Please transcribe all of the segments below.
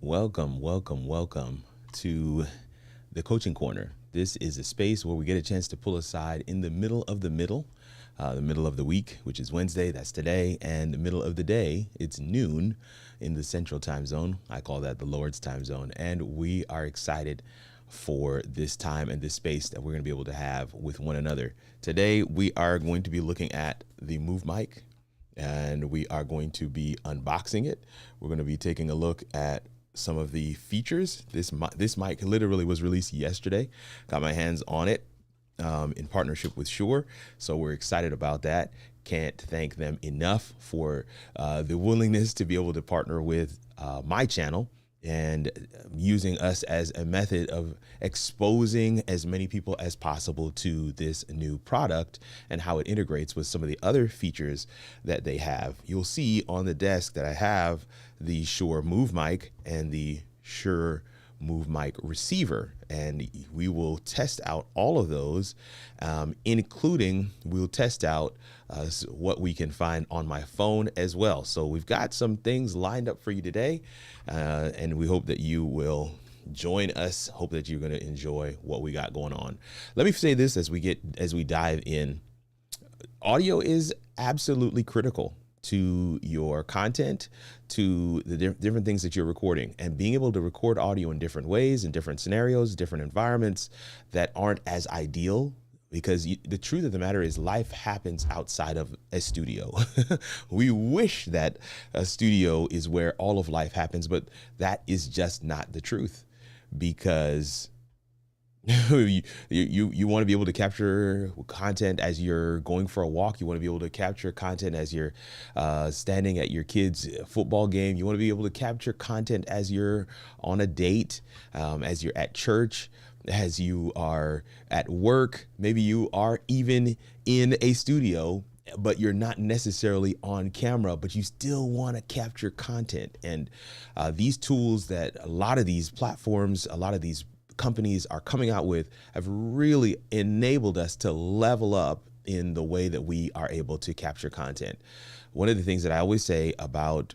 Welcome to the Coaching Corner. This is a space where we get a chance to pull aside in the middle of the middle of the week, which is Wednesday, that's today, and the middle of the day, it's noon in the Central Time Zone. I call that the Lord's Time Zone, and we are excited for this time and this space that we're going to be able to have with one another. Today, we are going to be looking at the MoveMic, and we are going to be unboxing it. We're going to be taking a look at some of the features. This mic literally was released yesterday. Got my hands on it in partnership with Shure, so we're excited about that. Can't thank them enough for the willingness to be able to partner with my channel and using us as a method of exposing as many people as possible to this new product and how it integrates with some of the other features that they have. You'll see on the desk that I have the Shure MoveMic and the Shure MoveMic receiver, and we will test out all of those, including we'll test out what we can find on my phone as well. So we've got some things lined up for you today, and we hope that you will join us. Hope that you're going to enjoy what we got going on. Let me say this as we dive in. Audio is absolutely critical to your content, to the different things that you're recording, and being able to record audio in different ways, in different scenarios, different environments that aren't as ideal, because the truth of the matter is life happens outside of a studio. We wish that a studio is where all of life happens, but that is just not the truth, because you want to be able to capture content as you're going for a walk. You want to be able to capture content as you're standing at your kid's football game. You want to be able to capture content as you're on a date, as you're at church, as you are at work. Maybe you are even in a studio, but you're not necessarily on camera, but you still want to capture content. And these tools that a lot of these platforms, a lot of these companies are coming out with have really enabled us to level up in the way that we are able to capture content. One of the things that I always say about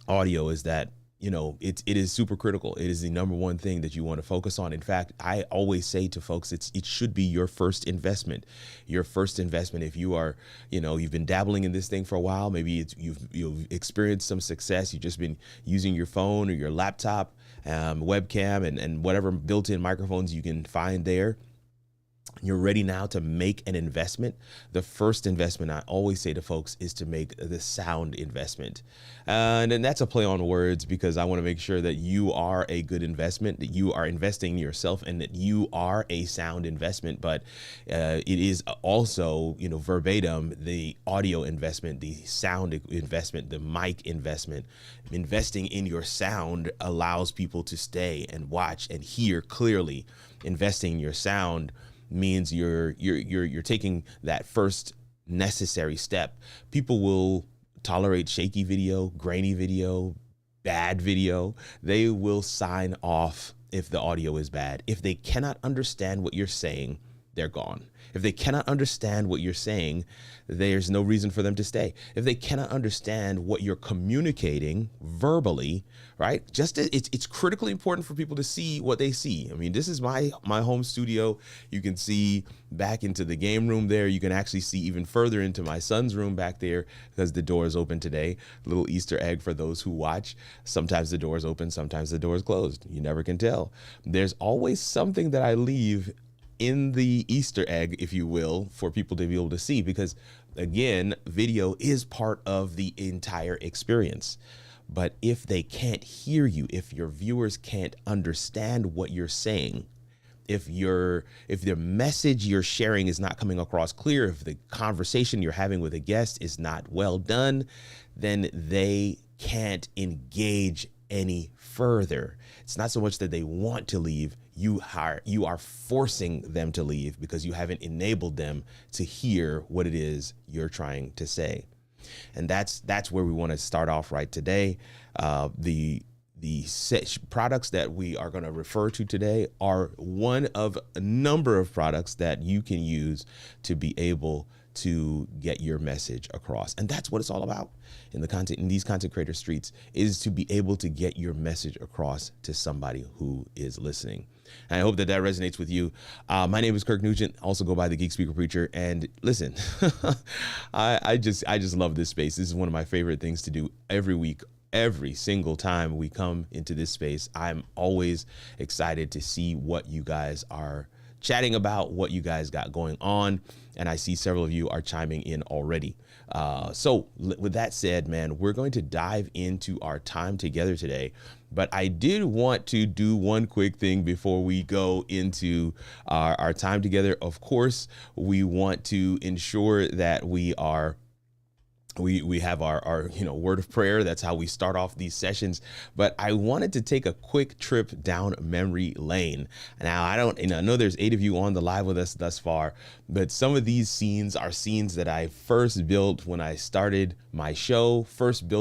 audio is that, you know, it is super critical. It is the number one thing that you want to focus on. In fact, I always say to folks, it should be your first investment. Your first investment, if you are, you know, you've been dabbling in this thing for a while, maybe you've experienced some success, you've just been using your phone or your laptop, webcam and whatever built-in microphones you can find there. You're ready now to make an investment. The first investment I always say to folks is to make the sound investment. And then that's a play on words, because I want to make sure that you are a good investment, that you are investing in yourself, and that you are a sound investment. But it is also, you know, verbatim, the audio investment, the sound investment, the mic investment. Investing in your sound allows people to stay and watch and hear clearly. Investing in your sound means you're taking that first necessary step. People will tolerate shaky video, grainy video, bad video. They will sign off if the audio is bad. If they cannot understand what you're saying, they're gone. If they cannot understand what you're saying, there's no reason for them to stay. If they cannot understand what you're communicating verbally, right? It's critically important for people to see what they see. I mean, this is my home studio. You can see back into the game room there. You can actually see even further into my son's room back there, because the door is open today. A little Easter egg for those who watch. Sometimes the door is open, sometimes the door is closed. You never can tell. There's always something that I leave in the Easter egg, if you will, for people to be able to see, because again, video is part of the entire experience. But if they can't hear you, if your viewers can't understand what you're saying, if the message you're sharing is not coming across clear, if the conversation you're having with a guest is not well done, then they can't engage any further. It's not so much that they want to leave. You are forcing them to leave because you haven't enabled them to hear what it is you're trying to say. And that's where we want to start off right today. The products that we are going to refer to today are one of a number of products that you can use to be able to get your message across. And that's what it's all about in these content creator streets, is to be able to get your message across to somebody who is listening. And I hope that resonates with you. My name is Kirk Nugent, also go by the Geek Speaker Preacher. And listen, I just love this space. This is one of my favorite things to do every week. Every single time we come into this space, I'm always excited to see what you guys are chatting about, what you guys got going on. And I see several of you are chiming in already. So with that said, man, we're going to dive into our time together today. But I did want to do one quick thing before we go into our time together. Of course, we want to ensure that we have our word of prayer. That's how we start off these sessions. But I wanted to take a quick trip down memory lane. Now, I know there's 8 of you on the live with us thus far, but some of these scenes are scenes that I first built when I started my show,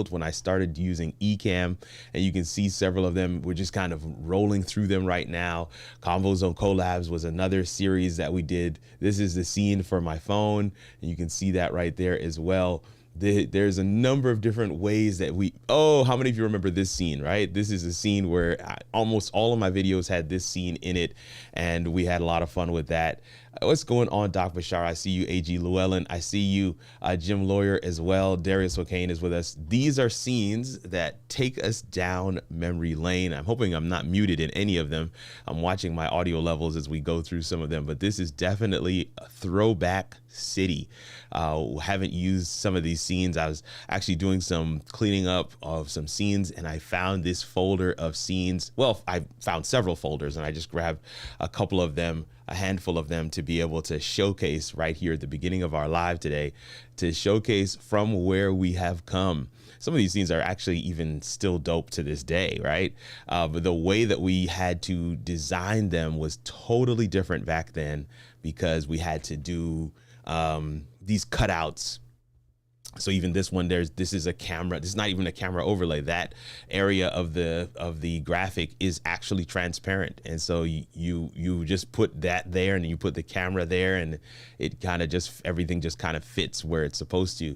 when I started using Ecamm, and you can see several of them. We're just kind of rolling through them right now. Convos on Collabs was another series that we did. This is the scene for my phone, and you can see that right there as well. There's a number of different ways that how many of you remember this scene, right? This is a scene where almost all of my videos had this scene in it, and we had a lot of fun with that. What's going on, Doc Bashar? I see you, A.G. Llewellyn. I see you, Jim Lawyer as well. Darius O'Kane is with us. These are scenes that take us down memory lane. I'm hoping I'm not muted in any of them. I'm watching my audio levels as we go through some of them, but this is definitely a throwback city. Haven't used some of these scenes. I was actually doing some cleaning up of some scenes, and I found this folder of scenes. Well, I found several folders, and I just grabbed a handful of them to be able to showcase right here at the beginning of our live today, to showcase from where we have come. Some of these scenes are actually even still dope to this day, right? But the way that we had to design them was totally different back then, because we had to do these cutouts. So even this one, this is a camera. This is not even a camera overlay. That area of the graphic is actually transparent, and so you just put that there, and you put the camera there, and it kind of everything just kind of fits where it's supposed to.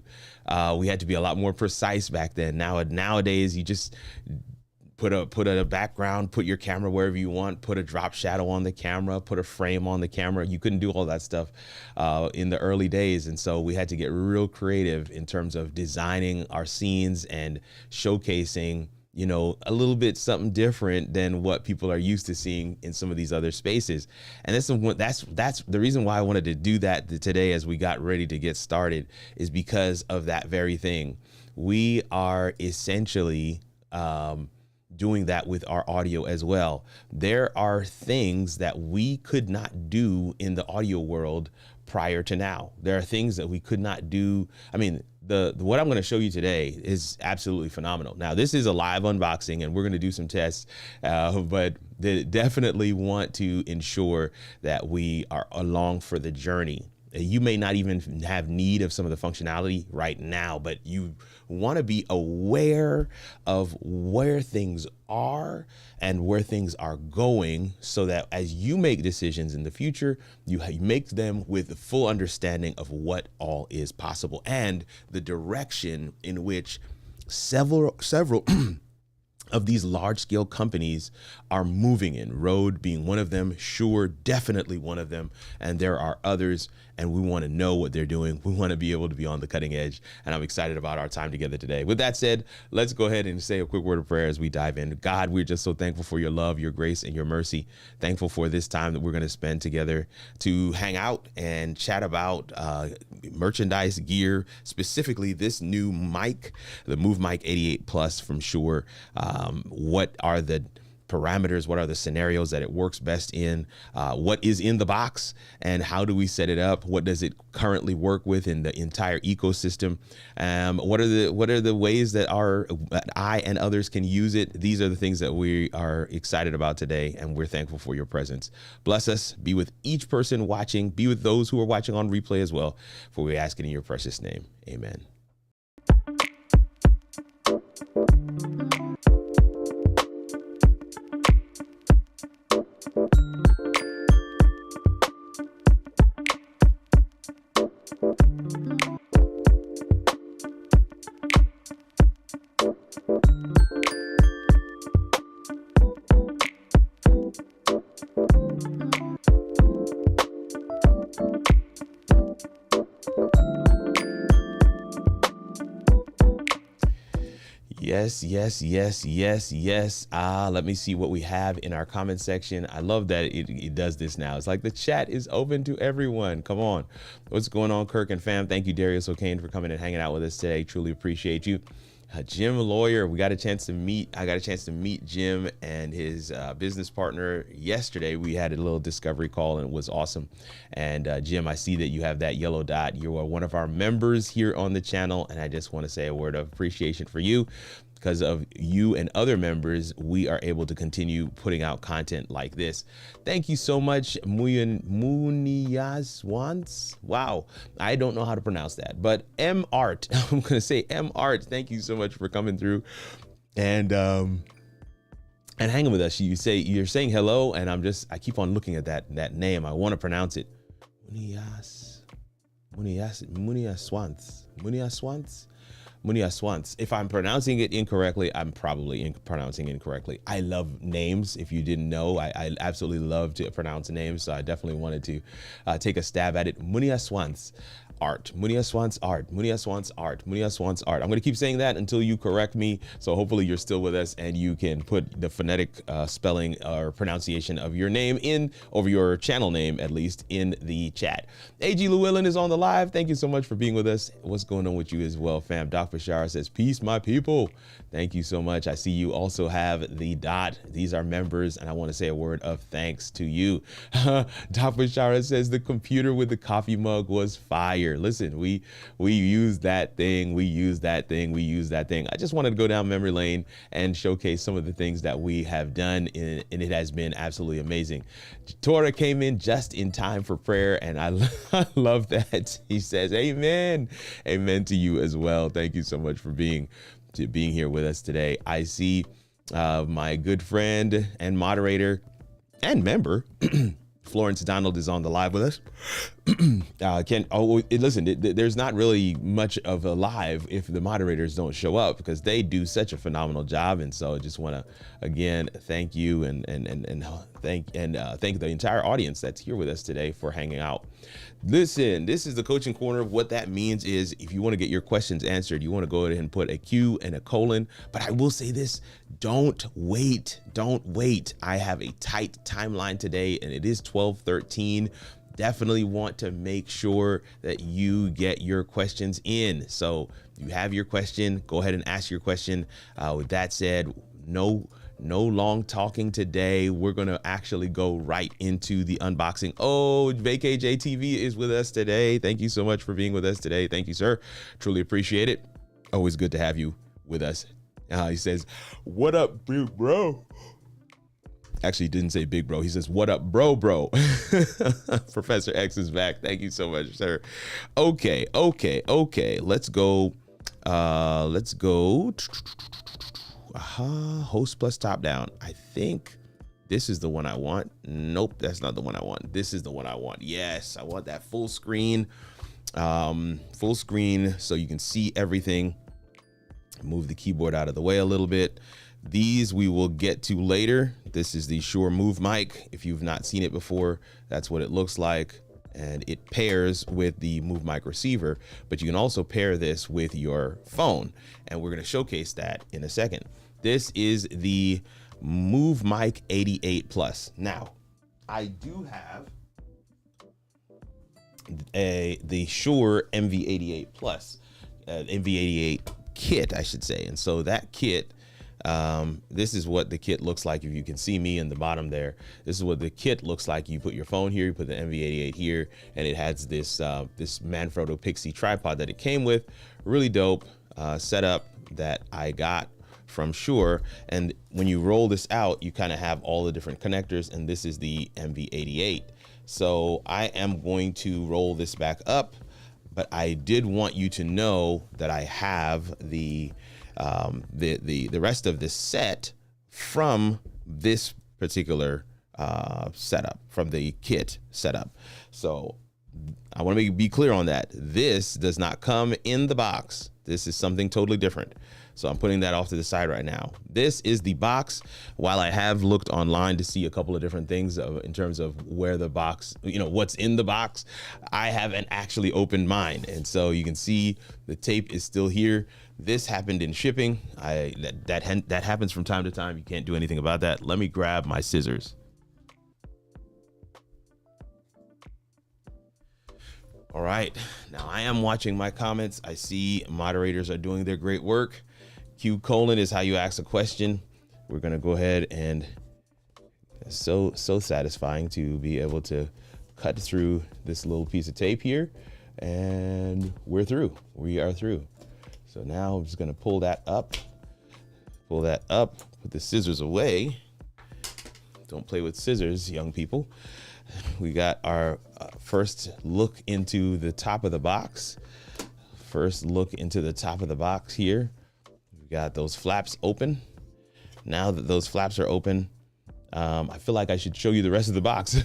We had to be a lot more precise back then. Nowadays, you just put a background, put your camera wherever you want, put a drop shadow on the camera, put a frame on the camera. You couldn't do all that stuff in the early days. And so we had to get real creative in terms of designing our scenes and showcasing, a little bit something different than what people are used to seeing in some of these other spaces. And that's the reason why I wanted to do that today as we got ready to get started, is because of that very thing. We are essentially doing that with our audio as well. There are things that we could not do in the audio world prior to now. There are things that we could not do. I mean, what I'm going to show you today is absolutely phenomenal. Now, this is a live unboxing, and we're going to do some tests, but they definitely want to ensure that we are along for the journey. You may not even have need of some of the functionality right now, but you want to be aware of where things are and where things are going, so that as you make decisions in the future, you make them with the full understanding of what all is possible and the direction in which several of these large-scale companies are moving in. Rode being one of them, Shure definitely one of them, and there are others, and we want to know what they're doing. We want to be able to be on the cutting edge, and I'm excited about our time together today. With that said, let's go ahead and say a quick word of prayer as we dive in. God, we're just so thankful for your love, your grace, and your mercy. Thankful for this time that we're going to spend together to hang out and chat about merchandise, gear, specifically this new mic, the MoveMic 88 Plus from Shure. What are the parameters? What are the scenarios that it works best in? What is in the box, and how do we set it up? What does it currently work with in the entire ecosystem? What are the ways that I and others can use it? These are the things that we are excited about today, and we're thankful for your presence. Bless us. Be with each person watching. Be with those who are watching on replay as well. For we ask it in your precious name. Amen. Yes, yes, yes, yes, yes. Let me see what we have in our comment section. I love that it does this now. It's like the chat is open to everyone. Come on. What's going on, Kirk and fam? Thank you, Darius O'Kane, for coming and hanging out with us today. Truly appreciate you. Jim Lawyer, I got a chance to meet Jim and his business partner yesterday. We had a little discovery call and it was awesome. And Jim, I see that you have that yellow dot. You are one of our members here on the channel. And I just want to say a word of appreciation for you. Because of you and other members, we are able to continue putting out content like this. Thank you so much, Muniaswans. Wow, I don't know how to pronounce that, but M Art. I'm gonna say M Art. Thank you so much for coming through and hanging with us. You're saying hello, and I keep on looking at that name. I want to pronounce it. Muniaswans. If I'm pronouncing it incorrectly, I'm probably pronouncing it incorrectly. I love names. If you didn't know, I absolutely love to pronounce names. So I definitely wanted to take a stab at it. Muniaswans Art. Muniaswans Art. Muniaswans Art. Muniaswans Art. I'm going to keep saying that until you correct me. So hopefully you're still with us and you can put the phonetic spelling or pronunciation of your name over your channel name, at least, in the chat. AG Llewellyn is on the live. Thank you so much for being with us. What's going on with you as well, fam? Doc Bashar says, peace, my people. Thank you so much. I see you also have the dot. These are members, and I want to say a word of thanks to you. Doc Bashara says the computer with the coffee mug was fire. Listen, we use that thing. We use that thing. I just wanted to go down memory lane and showcase some of the things that we have done, and it has been absolutely amazing. Tora came in just in time for prayer, and I love that. He says, amen. Amen to you as well. Thank you so much for being here with us today. I see my good friend and moderator and member, Florence Donald, is on the live with us. Listen, there's not really much of a live if the moderators don't show up, because they do such a phenomenal job. And so I just want to again thank you and thank the entire audience that's here with us today for hanging out. Listen, this is the Coaching Corner. What that means is if you want to get your questions answered, you want to go ahead and put a Q and a colon. But I will say this, don't wait. I have a tight timeline today, and it is 12:13. Definitely want to make sure that you get your questions in. So you have your question, go ahead and ask your question. With that said, no long talking today. We're going to actually go right into the unboxing. Oh, Vacay JTV is with us today. Thank you so much for being with us today. Thank you, sir. Truly appreciate it. Always good to have you with us. He says, what up, big bro? Actually, he didn't say big bro. He says, what up, bro? Professor X is back. Thank you so much, sir. Okay. Let's go. Host plus top down. I think this is the one I want. Nope, that's not the one I want. This is the one I want. Yes, I want that full screen. Full screen so you can see everything. Move the keyboard out of the way a little bit. These we will get to later. This is the Shure MoveMic. If you've not seen it before, that's what it looks like. And it pairs with the MoveMic receiver, but you can also pair this with your phone. And we're going to showcase that in a second. This is the MoveMic 88 Plus. Now, I do have the Shure MV88 Plus, MV88 kit, I should say. And so that kit, this is what the kit looks like. If you can see me in the bottom there, this is what the kit looks like. You put your phone here, you put the MV88 here, and it has this Manfrotto Pixie tripod that it came with. Really dope setup that I got from Shure. And when you roll this out, you kind of have all the different connectors, and this is the MV88. So I am going to roll this back up, but I did want you to know that I have the rest of this set from this particular setup, from the kit setup. So I want to be clear on that. This does not come in the box. This is something totally different. So I'm putting that off to the side right now. This is the box. While I have looked online to see a couple of different things in terms of where the box, what's in the box, I haven't actually opened mine. And so you can see the tape is still here. This happened in shipping. That happens from time to time. You can't do anything about that. Let me grab my scissors. All right, now I am watching my comments. I see moderators are doing their great work. Q colon is how you ask a question. We're gonna go ahead and so satisfying to be able to cut through this little piece of tape here, and we're through. We are through. So now I'm just gonna pull that up, put the scissors away. Don't play with scissors, young people. We got our first look into the top of the box. First look into the top of the box here. We got those flaps open. Now that those flaps are open, I feel like I should show you the rest of the box.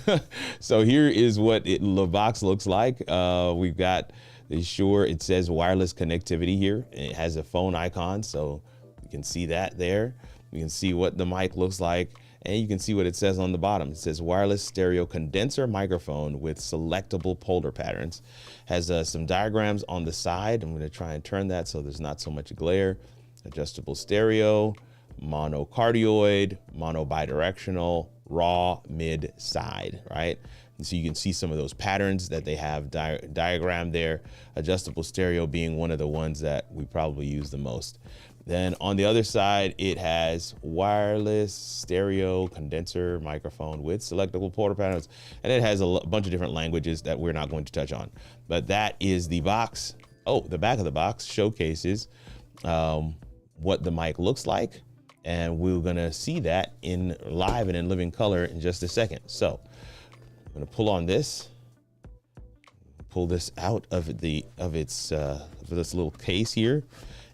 So here is what the box looks like. We've got the Shure, it says wireless connectivity here. It has a phone icon, so you can see that there. You can see what the mic looks like. And you can see what it says on the bottom. It says wireless stereo condenser microphone with selectable polar patterns. Has some diagrams on the side. I'm gonna try and turn that so there's not so much glare. Adjustable stereo, monocardioid, mono bidirectional, raw, mid, side, right? And so you can see some of those patterns that they have diagrammed there. Adjustable stereo being one of the ones that we probably use the most. Then on the other side, it has wireless stereo condenser microphone with selectable polar patterns, and it has a bunch of different languages that we're not going to touch on. But that is the box. Oh, the back of the box showcases what the mic looks like, and we're gonna see that in live and in living color in just a second. So I'm gonna pull on this, pull this out of this little case here.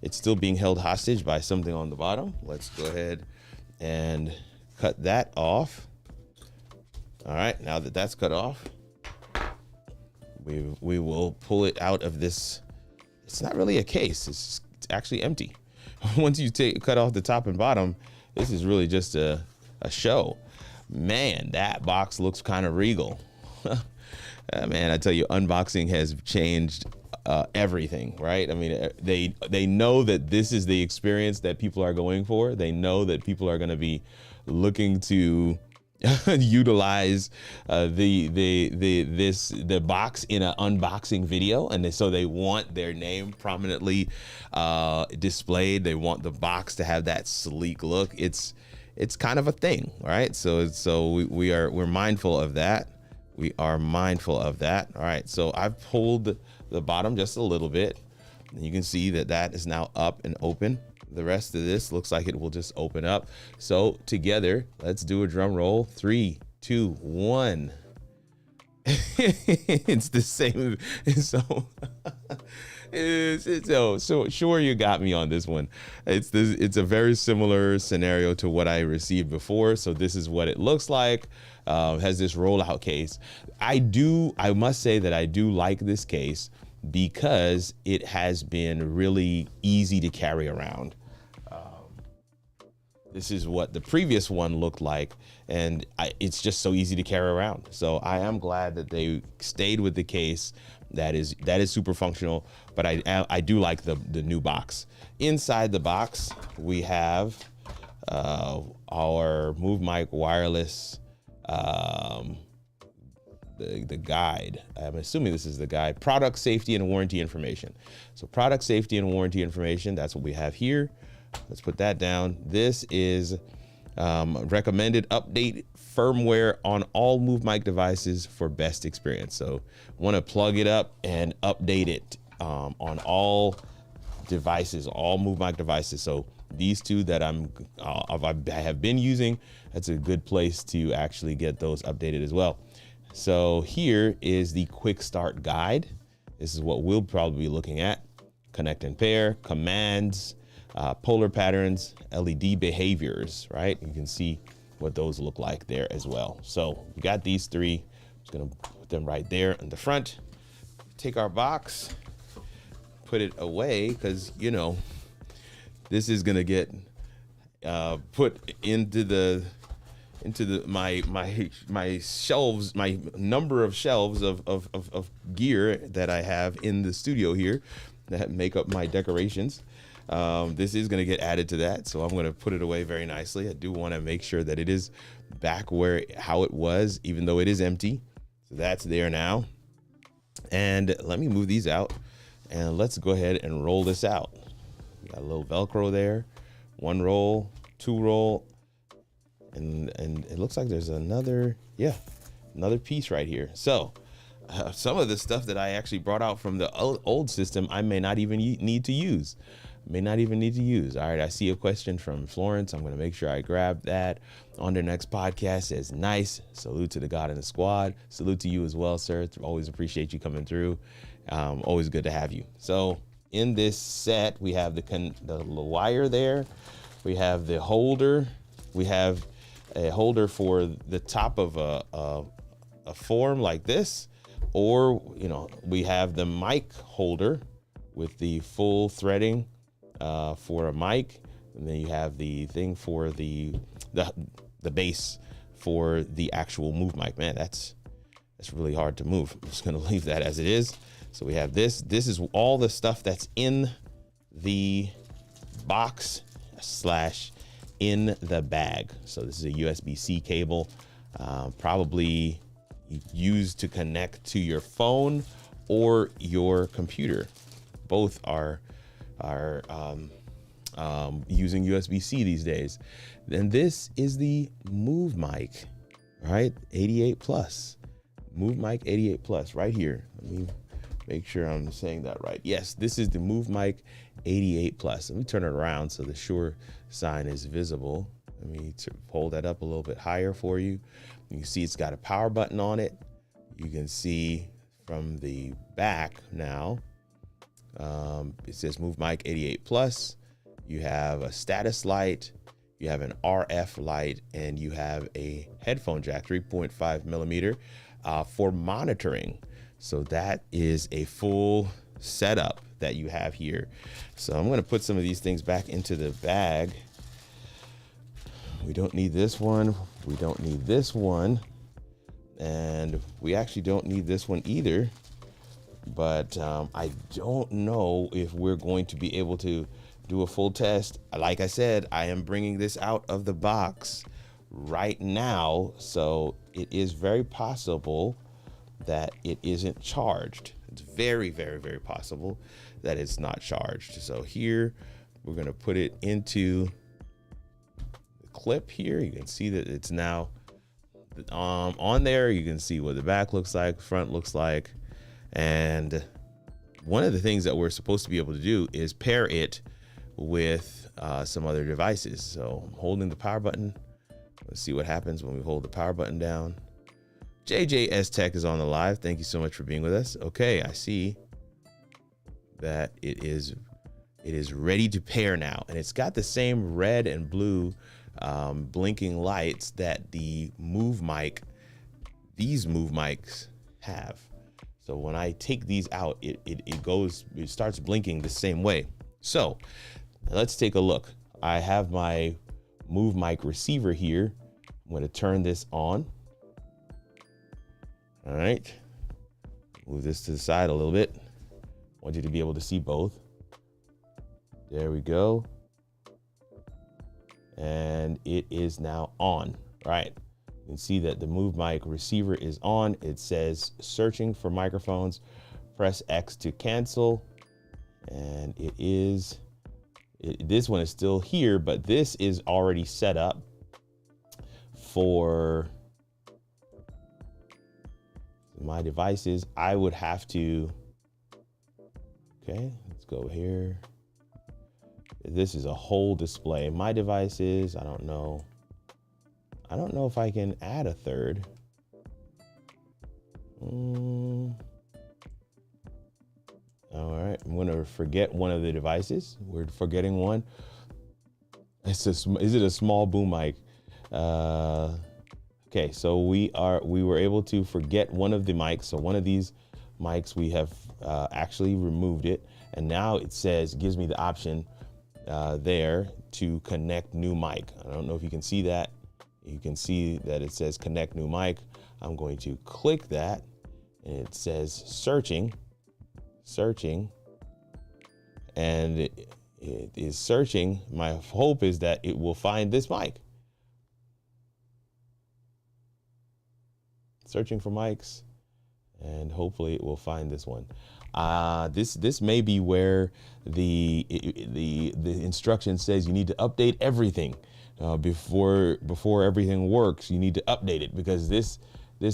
It's still being held hostage by something on the bottom. Let's go ahead and cut that off. All right, now that that's cut off, we will pull it out of this. It's not really a case, it's actually empty. Once you cut off the top and bottom, this is really just a show. Man, that box looks kind of regal. Man, I tell you, unboxing has changed everything, right? I mean, they know that this is the experience that people are going for. They know that people are going to be looking to utilize the box in an unboxing video, and so they want their name prominently displayed. They want the box to have that sleek look. It's kind of a thing, right? So we're mindful of that. We are mindful of that. All right, so I've pulled the bottom just a little bit, and you can see that that is now up and open. The rest of this looks like it will just open up. So together, let's do a drum roll. 3, 2, 1. It's the same. So sure, you got me on this one. It's a very similar scenario to what I received before. So this is what it looks like. Has this rollout case. I must say that I do like this case because it has been really easy to carry around. This is what the previous one looked like, and it's just so easy to carry around. So I am glad that they stayed with the case. That is super functional, but I do like the new box. Inside the box, we have our MoveMic wireless, the guide. I'm assuming this is the guide. Product safety and warranty information. So product safety and warranty information, that's what we have here. Let's put that down. This is recommended update firmware on all MoveMic devices for best experience. So want to plug it up and update it on all devices, all MoveMic devices. So these two that I have been using, that's a good place to actually get those updated as well. So here is the quick start guide. This is what we'll probably be looking at. Connect and pair, commands, polar patterns, LED behaviors, right? You can see what those look like there as well. So we got these three. I'm just gonna put them right there in the front. Take our box, put it away, because this is gonna get put into my shelves, my number of shelves of gear that I have in the studio here that make up my decorations. This is going to get added to that, so I'm going to put it away very nicely. I do want to make sure that it is back how it was, even though it is empty. So that's there now. And let me move these out, and let's go ahead and roll this out. Got a little Velcro there, 1 roll, 2 roll, and it looks like there's another piece right here. So some of the stuff that I actually brought out from the old system, I may not even need to use. All right, I see a question from Florence. I'm going to make sure I grab that on the next podcast. Says, nice. Salute to the God in the squad. Salute to you as well, sir. Always appreciate you coming through. Always good to have you. So in this set, we have the wire there. We have the holder. We have a holder for the top of a form like this, or we have the mic holder with the full threading for a mic, and then you have the thing for the base for the actual MoveMic. Man, that's really hard to move. I'm just gonna leave that as it is. So we have this. This is all the stuff that's in the box / in the bag. So this is a USB-C cable, probably used to connect to your phone or your computer. Both are using USB-C these days. Then this is the MoveMic, right? 88 Plus, MoveMic 88 Plus right here. Let me make sure I'm saying that right. Yes, this is the MoveMic 88 Plus. Let me turn it around so the Shure sign is visible. Let me hold that up a little bit higher for you. You can see it's got a power button on it. You can see from the back now, it says MoveMic 88 Plus. You have a status light, you have an RF light, and you have a headphone jack, 3.5 millimeter, for monitoring. So that is a full setup that you have here. So I'm going to put some of these things back into the bag. We don't need this one. We don't need this one. And we actually don't need this one either. But I don't know if we're going to be able to do a full test. Like I said, I am bringing this out of the box right now. So it is very possible that it isn't charged. It's very, very, very possible that it's not charged. So here, we're gonna put it into the clip here. You can see that it's now on there. You can see what the back looks like, front looks like. And one of the things that we're supposed to be able to do is pair it with some other devices. So I'm holding the power button. Let's see what happens when we hold the power button down. JJS Tech is on the live. Thank you so much for being with us. Okay, I see that it is ready to pair now, and it's got the same red and blue blinking lights that the these MoveMics have. So when I take these out, it starts blinking the same way. So let's take a look. I have my MoveMic receiver here. I'm going to turn this on. All right, move this to the side a little bit. I want you to be able to see both. There we go. And it is now on, right? You can see that the MoveMic receiver is on. It says searching for microphones, press X to cancel. And this one is still here, but this is already set up for my devices. I would have to, okay, let's go here. This is a whole display. My devices, I don't know if I can add a third. All right, I'm gonna forget one of the devices. We're forgetting one. Is it a small boom mic? Okay, so we were able to forget one of the mics. So one of these mics, we have actually removed it. And now it gives me the option there to connect new mic. I don't know if you can see that. You can see that it says connect new mic. I'm going to click that, and it says searching, and it is searching. My hope is that it will find this mic. Searching for mics, and hopefully it will find this one. This may be where the instruction says you need to update everything before everything works. You need to update it, because this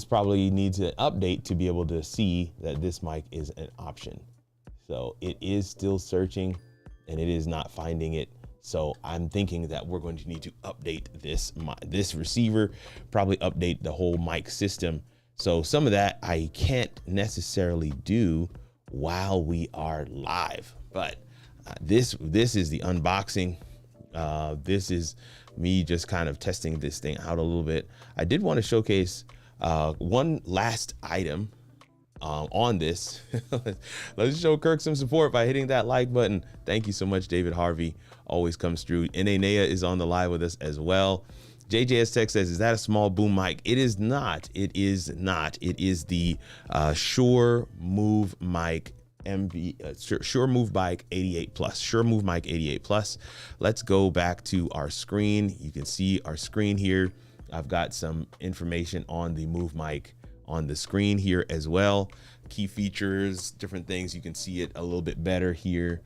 probably needs an update to be able to see that this mic is an option. So it is still searching, and it is not finding it. So I'm thinking that we're going to need to update this receiver, probably update the whole mic system. So some of that I can't necessarily do while we are live, but this is the unboxing. This is me just kind of testing this thing out a little bit. I did want to showcase one last item on this. Let's show Kirk some support by hitting that like button. Thank you so much, David Harvey. Always comes through. Nenea is on the live with us as well. JJS Tech says, is that a small boom mic? It is not. It is not. It is the Shure MoveMic Shure MoveMic 88 Plus. Shure MoveMic 88 Plus. Let's go back to our screen. You can see our screen here. I've got some information on the MoveMic on the screen here as well. Key features, different things. You can see it a little bit better here.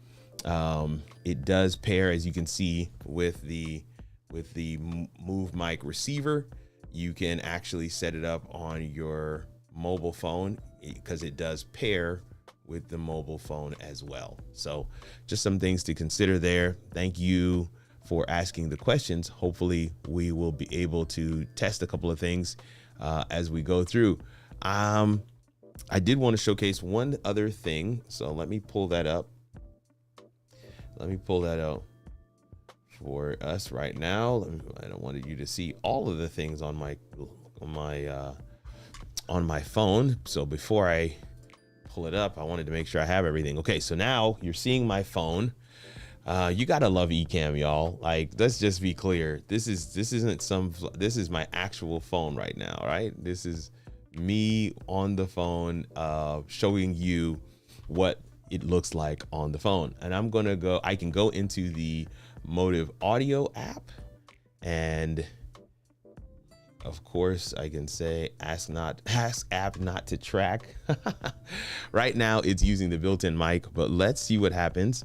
It does pair, as you can see, with the MoveMic receiver. You can actually set it up on your mobile phone, because it does pair with the mobile phone as well. So just some things to consider there. Thank you for asking the questions. Hopefully we will be able to test a couple of things as we go through. I did want to showcase one other thing. So let me pull that up. Let me pull that out for us right now. I don't want you to see all of the things on my phone. So before I pull it up, I wanted to make sure I have everything. Okay, so now you're seeing my phone. You gotta love Ecamm, y'all. Like, let's just be clear. This is my actual phone right now, right? This is me on the phone, showing you what it looks like on the phone. And I can go into the Motive Audio app, and of course I can say ask app not to track. Right now it's using the built-in mic, but let's see what happens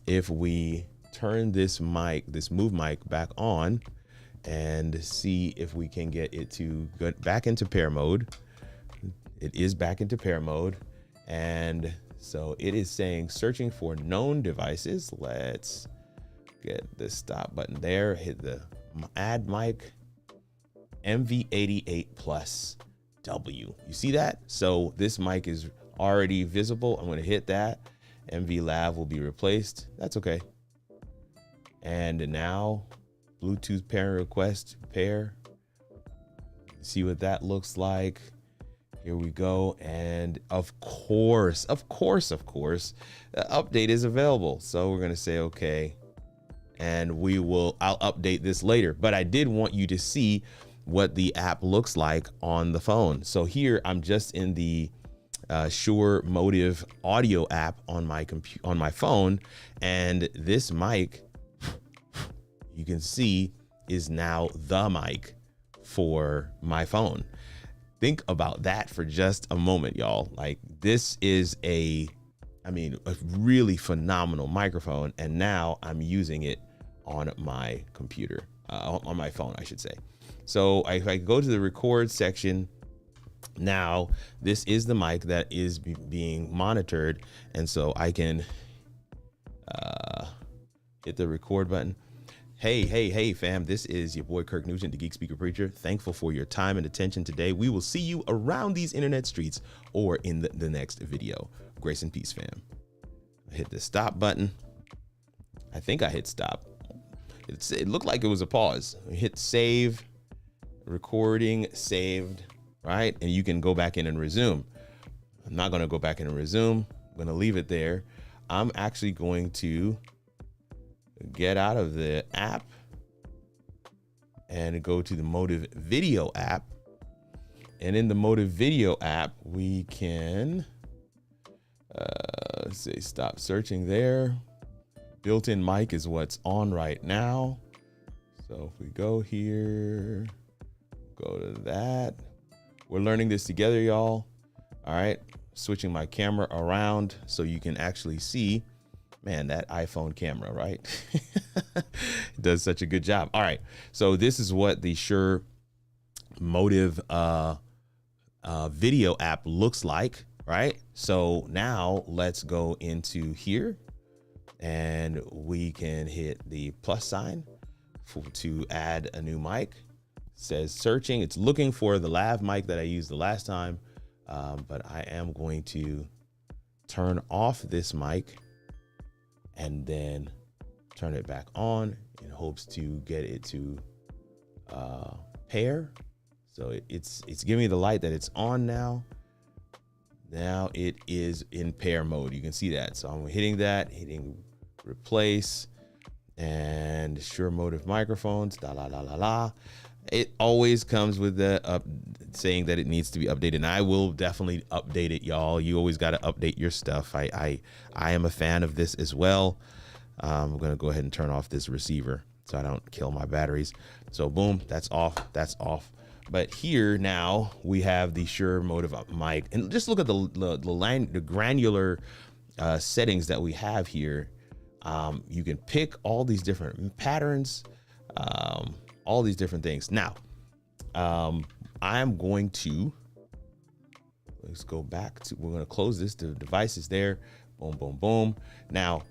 if we turn this MoveMic back on and see if we can get it to go back into pair mode. It is back into pair mode, and so it is saying searching for known devices. Let's get the stop button there, hit the add mic, MV88 plus W. You see that? So this mic is already visible. I'm going to hit that. MV Lav will be replaced. That's okay. And now Bluetooth pairing request pair. See what that looks like. Here we go. And of course, the update is available. So we're going to say okay. And I'll update this later. But I did want you to see what the app looks like on the phone. So here I'm just in the Shure Motive Audio app on my phone, and this mic, you can see, is now the mic for my phone. Think about that for just a moment, y'all. Like, this is a really phenomenal microphone, and now I'm using it on my computer, on my phone, I should say. So if I go to the record section, now this is the mic that is being monitored, and so I can hit the record button. Hey fam, this is your boy Kirk Nugent, the Geek Speaker Preacher. Thankful for your time and attention today. We will see you around these internet streets or in the next video. Grace and peace, fam. I hit the stop button. I think I hit stop. It looked like it was a pause. I hit save, recording saved, right? And you can go back in and resume. I'm not going to go back in and resume. I'm going to leave it there. I'm actually going to get out of the app and go to the Motive Video app. And in the Motive Video app, we can say stop searching there. Built-in mic is what's on right now. So if we go here, go to that. We're learning this together, y'all. All right, switching my camera around so you can actually see. Man, that iPhone camera, right? It does such a good job. All right, so this is what the Shure Motive video app looks like, right? So now let's go into here and we can hit the plus sign to add a new mic. It says searching. It's looking for the lav mic that I used the last time, but I am going to turn off this mic and then turn it back on in hopes to get it to pair. So it's giving me the light that it's on now. Now it is in pair mode. You can see that. So I'm hitting that, hitting replace, and Shure Motive microphones, It always comes with the saying that it needs to be updated, and I will definitely update it, y'all. You always got to update your stuff. I am a fan of this as well. I'm gonna go ahead and turn off this receiver so I don't kill my batteries. So boom, that's off. That's off. But here now we have the Shure Motive mic, and just look at the granular settings that we have here. You can pick all these different patterns, all these different things. Now, I'm going to, let's go back to, we're going to close this. The device is there. Boom, boom, boom. Now,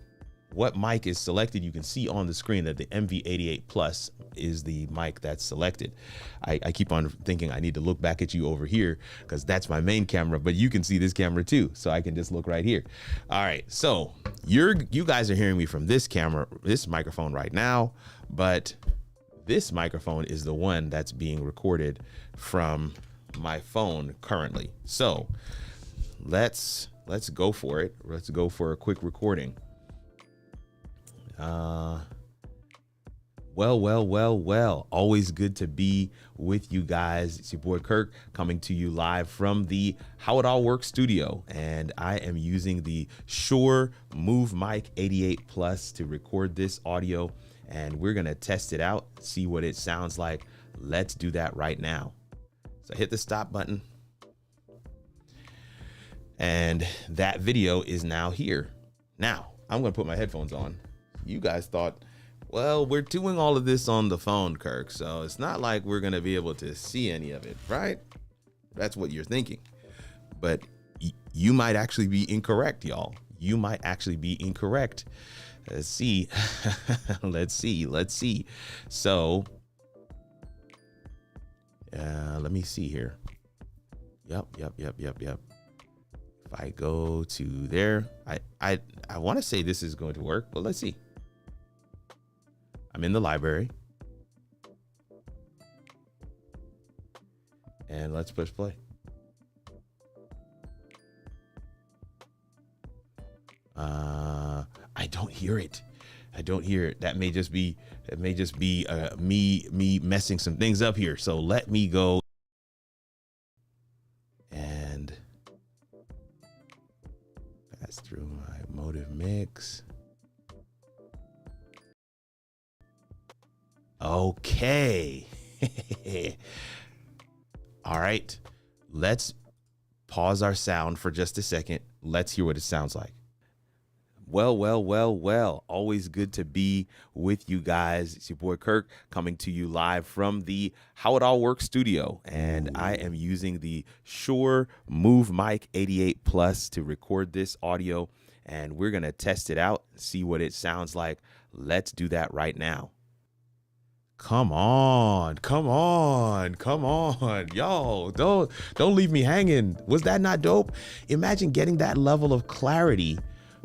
what mic is selected? You can see on the screen that the MV88 Plus is the mic that's selected. I keep on thinking I need to look back at you over here because that's my main camera, but you can see this camera too. So I can just look right here. All right. So you guys are hearing me from this camera, this microphone right now, but this microphone is the one that's being recorded from my phone currently. So let's go for it. Let's go for a quick recording. Well, always good to be with you guys. It's your boy Kirk coming to you live from the How It All Works studio, and I am using the Shure MoveMic 88 Plus to record this audio, and we're gonna test it out, see what it sounds like. Let's do that right now. So hit the stop button, and that video is now here. Now I'm gonna put my headphones on. You guys thought, well, we're doing all of this on the phone, Kirk, so it's not like we're gonna be able to see any of it, right? That's what you're thinking. But you might actually be incorrect, y'all. You might actually be incorrect. Let's see. Let's see. So let me see here. Yep. If I go to there, I want to say this is going to work, but let's see. I'm in the library, and let's push play. I don't hear it. That may just be me messing some things up here. So let me go and pass through my Motive mix. Okay. All right. Let's pause our sound for just a second. Let's hear what it sounds like. Well. Always good to be with you guys. It's your boy Kirk coming to you live from the How It All Works studio. And I am using the Shure MoveMic 88 Plus to record this audio. And we're going to test it out, see what it sounds like. Let's do that right now. Come on. Y'all, don't leave me hanging. Was that not dope? Imagine getting that level of clarity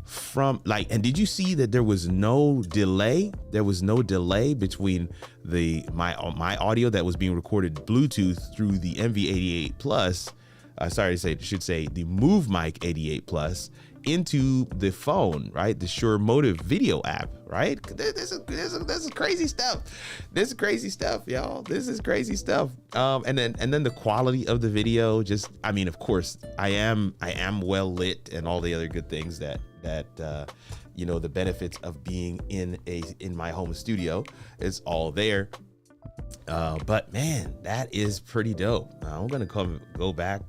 from and did you see that there was no delay? There was no delay between my audio that was being recorded Bluetooth through the MV88 Plus. Should say the MoveMic 88 Plus into the phone, right? The Shure Motive video app, right? This is crazy stuff. This is crazy stuff, y'all. This is crazy stuff. And then the quality of the video, just, I mean, of course, I am well lit and all the other good things that you know, the benefits of being in my home studio is all there. But man, that is pretty dope. I'm gonna go back.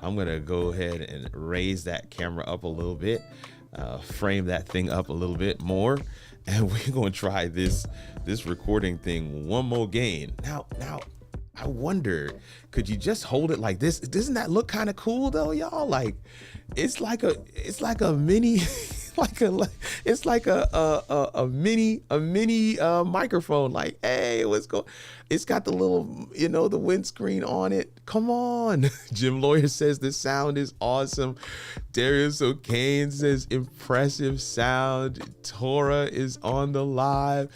I'm gonna go ahead and raise that camera up a little bit, frame that thing up a little bit more, and we're gonna try this recording thing one more game. Now, I wonder, could you just hold it like this? Doesn't that look kind of cool though, y'all? Like, it's like a mini. It's like a mini microphone. Like, hey, what's going? It's got the little, you know, the windscreen on it. Come on. Jim Lawyer says the sound is awesome. Darius O'Kane says impressive sound. Tora is on the live.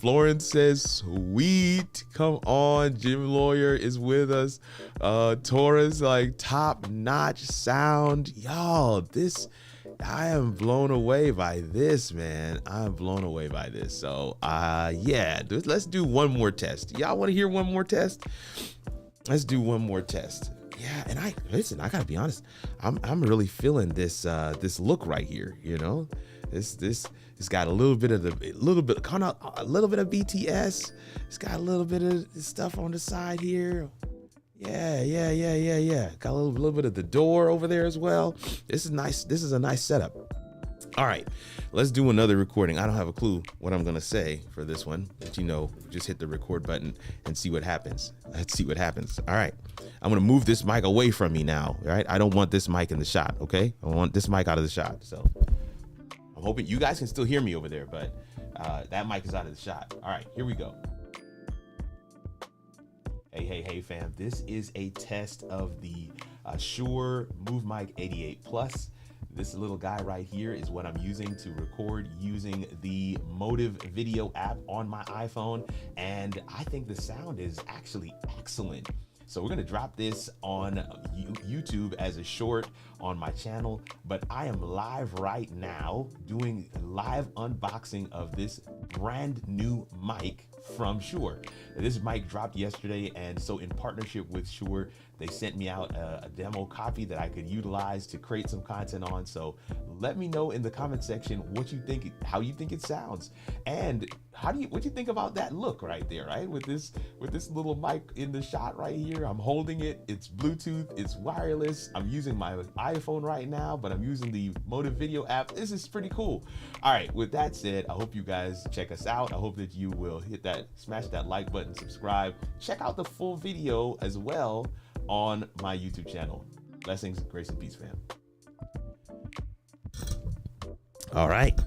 Florence says sweet. Come on, Jim Lawyer is with us. Tora's like top notch sound. Y'all, I am blown away by this, man. I'm blown away by this. So, yeah, let's do one more test. Y'all want to hear one more test? Let's do one more test. Yeah, and I gotta be honest. I'm really feeling this look right here. You know, it's got a little bit of BTS. It's got a little bit of stuff on the side here. Yeah. Got a little bit of the door over there as well. This is nice. This is a nice setup. All right, let's do another recording. I don't have a clue what I'm gonna say for this one, but you know, just hit the record button and see what happens. Let's see what happens. All right, I'm gonna move this mic away from me now. All right, I don't want this mic in the shot. Okay, I want this mic out of the shot. So I'm hoping you guys can still hear me over there, but that mic is out of the shot. All right, here we go. Hey, fam. This is a test of the Shure MoveMic 88 Plus. This little guy right here is what I'm using to record using the Motive video app on my iPhone. And I think the sound is actually excellent. So we're gonna drop this on YouTube as a short on my channel, but I am live right now doing a live unboxing of this brand new mic from Shure. This mic dropped yesterday, and so in partnership with Shure, they sent me out a demo copy that I could utilize to create some content on. So let me know in the comment section what you think, how you think it sounds, and what you think about that look right there, right? With this little mic in the shot right here. I'm holding it, it's Bluetooth, it's wireless. I'm using my iPhone right now, but I'm using the Motive video app. This is pretty cool. All right, with that said, I hope you guys check us out. I hope that you will smash that like button, subscribe, check out the full video as well on my YouTube channel. Blessings, grace, and peace, fam. All right,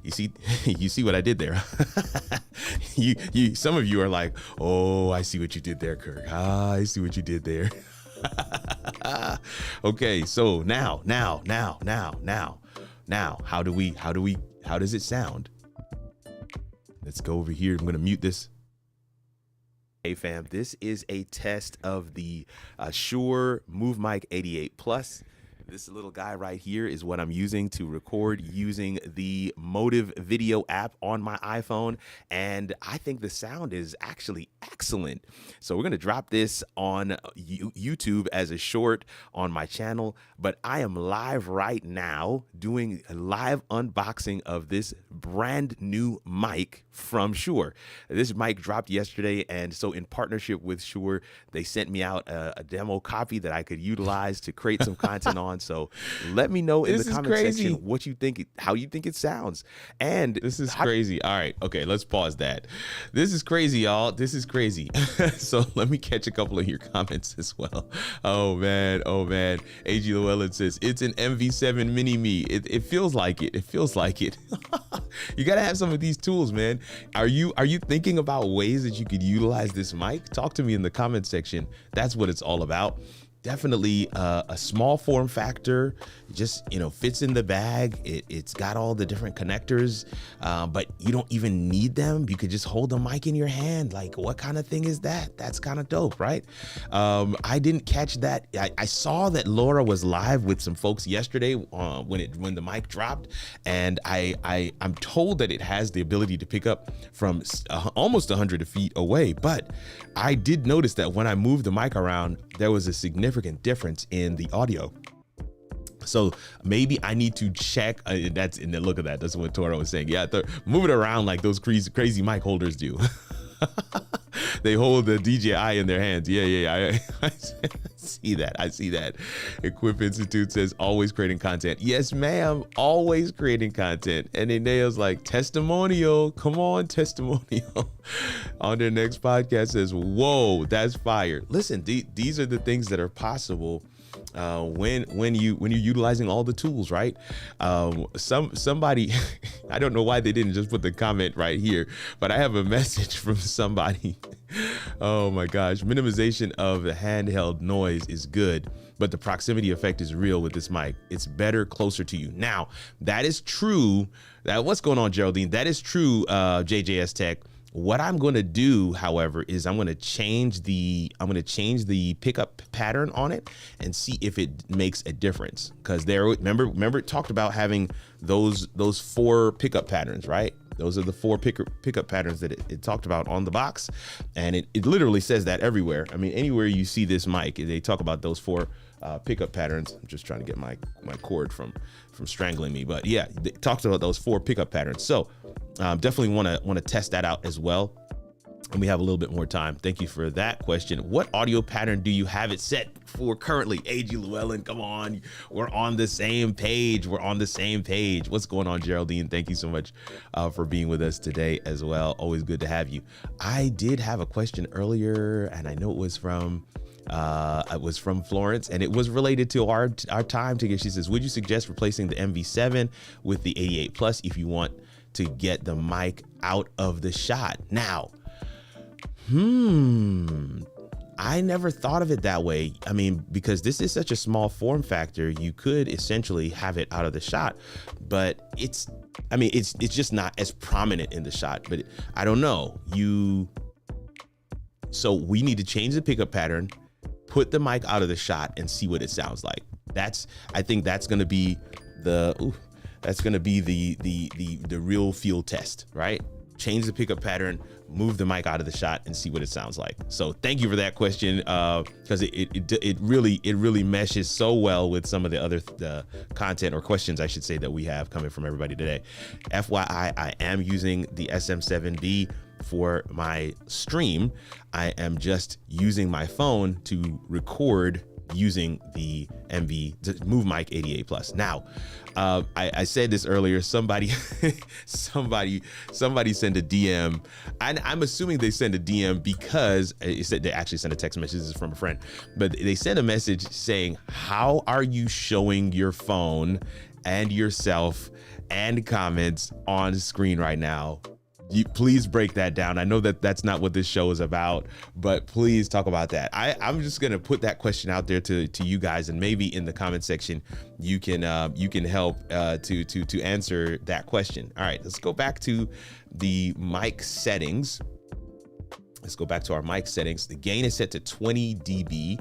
you see what I did there. Some of you are like, oh, I see what you did there, Kirk. I see what you did there. Okay, so now, how does it sound? Let's go over here. I'm gonna mute this. Hey fam, this is a test of the Shure MoveMic 88 Plus. This little guy right here is what I'm using to record using the Motive video app on my iPhone, and I think the sound is actually excellent. So we're gonna drop this on YouTube as a short on my channel, but I am live right now doing a live unboxing of this brand new mic from Shure. This mic dropped yesterday, and so in partnership with Shure, they sent me out a demo copy that I could utilize to create some content on. So let me know in the comment section what you think, how you think it sounds. And this is crazy. All right, okay, let's pause that. This is crazy, y'all. This is crazy. So let me catch a couple of your comments as well. Oh man. AG Llewellyn says it's an MV7 Mini Me. It feels like it. It feels like it. You gotta have some of these tools, man. Are you thinking about ways that you could utilize this mic? Talk to me in the comment section. That's what it's all about. definitely a small form factor, just, fits in the bag. It's got all the different connectors, but you don't even need them. You could just hold the mic in your hand. Like, what kind of thing is that? That's kind of dope, right? I didn't catch that. I saw that Laura was live with some folks yesterday when the mic dropped, and I'm told that it has the ability to pick up from almost 100 feet away. But I did notice that when I moved the mic around, there was a significant difference in the audio. So maybe I need to check. That's in the look of that. That's what Toro was saying. Yeah, move it around like those crazy mic holders do. They hold the DJI in their hands. Yeah. I see that. I see that. Equip Institute says always creating content. Yes, ma'am. Always creating content. And then Nail's like, testimonial. Come on, testimonial. On their next podcast says, whoa, that's fire. Listen, these are the things that are possible when you're utilizing all the tools, right? Somebody, I don't know why they didn't just put the comment right here, but I have a message from somebody. Oh my gosh, minimization of the handheld noise is good, but the proximity effect is real with this mic. It's better closer to you. Now, that is true. What's going on, Geraldine? That is true, JJS Tech. What I'm going to do, however, is I'm going to change the pickup pattern on it and see if it makes a difference. Because remember it talked about having those 4 pickup patterns, right? Those are the 4 pickup patterns that it talked about on the box, and it literally says that everywhere. I mean, anywhere you see this mic, they talk about those 4 pickup patterns. I'm just trying to get my cord from strangling me, but yeah, it talks about those 4 pickup patterns. So definitely want to test that out as well. And we have a little bit more time. Thank you for that question. What audio pattern do you have it set for currently? A.G. Llewellyn, come on. We're on the same page. What's going on, Geraldine? Thank you so much for being with us today as well. Always good to have you. I did have a question earlier, and I know it was from Florence, and it was related to our time together. She says, would you suggest replacing the MV7 with the 88 Plus if you want to get the mic out of the shot? Now, I never thought of it that way. I mean, because this is such a small form factor, you could essentially have it out of the shot, but it's just not as prominent in the shot. But I don't know. So we need to change the pickup pattern, put the mic out of the shot, and see what it sounds like. I think that's going to be the real field test, right? Change the pickup pattern, move the mic out of the shot, and see what it sounds like. So thank you for that question, because it really meshes so well with some of the other content or questions, I should say, that we have coming from everybody today. FYI, I am using the SM7B for my stream. I am just using my phone to record using the MoveMic 88 Plus. Now, I said this earlier. Somebody sent a DM, and I'm assuming they sent a DM because it said they actually sent a text message. This is from a friend, but they sent a message saying, "How are you showing your phone and yourself and comments on screen right now? Please break that down. I know that that's not what this show is about, but please talk about that." I'm just gonna put that question out there to you guys, and maybe in the comment section you can help to answer that question. All right, let's go back to the mic settings. Let's go back to our mic settings. The gain is set to 20 dB.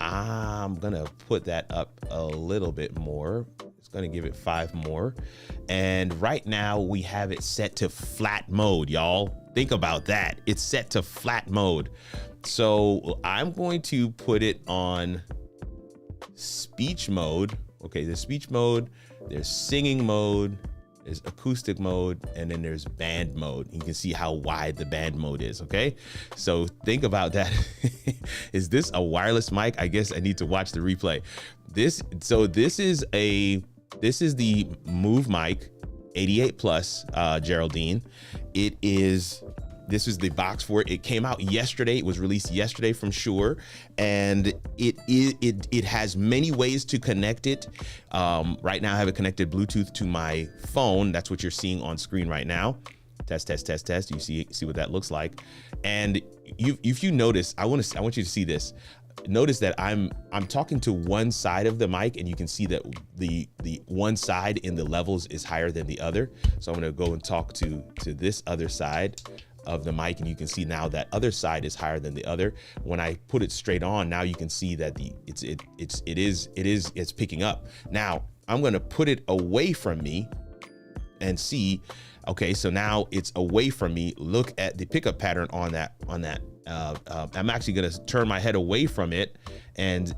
I'm gonna put that up a little bit more. Going to give it 5 more. And right now we have it set to flat mode, y'all. Think about that. It's set to flat mode. So I'm going to put it on speech mode. Okay, there's speech mode, there's singing mode, there's acoustic mode, and then there's band mode. You can see how wide the band mode is, okay? So think about that. Is this a wireless mic? I guess I need to watch the replay. This is the MoveMic 88 Plus, Geraldine. This is the box for it. It came out yesterday. It was released yesterday from Shure, and it has many ways to connect it. Right now I have it connected Bluetooth to my phone. That's what you're seeing on screen right now. Test. You see what that looks like. And if you notice, I want you to see this. notice that I'm talking to one side of the mic, and you can see that the one side in the levels is higher than the other. So I'm going to go and talk to this other side of the mic, and you can see now that other side is higher than the other. When I put it straight on, now you can see that it's picking up. Now I'm going to put it away from me and see. Okay, so now it's away from me. Look at the pickup pattern on that. I'm actually going to turn my head away from it, and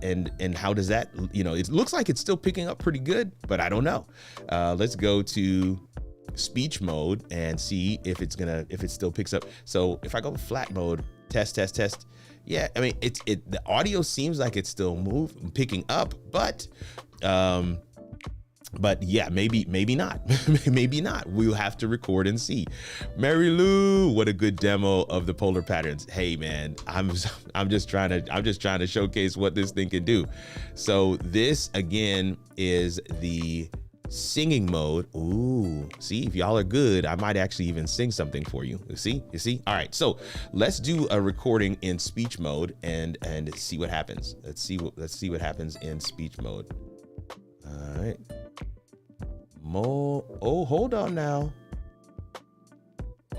how does that? It looks like it's still picking up pretty good, but I don't know. Let's go to speech mode and see if it still picks up. So if I go flat mode, test. Yeah, I mean the audio seems like it's still picking up, but yeah, maybe not. Maybe not. We'll have to record and see. Mary Lou, what a good demo of the polar patterns. Hey man, I'm just trying to showcase what this thing can do. So this again is the singing mode. Ooh, see, if y'all are good, I might actually even sing something for you. You see? All right, so let's do a recording in speech mode and see what happens. Let's see what happens in speech mode. All right. Oh, hold on now.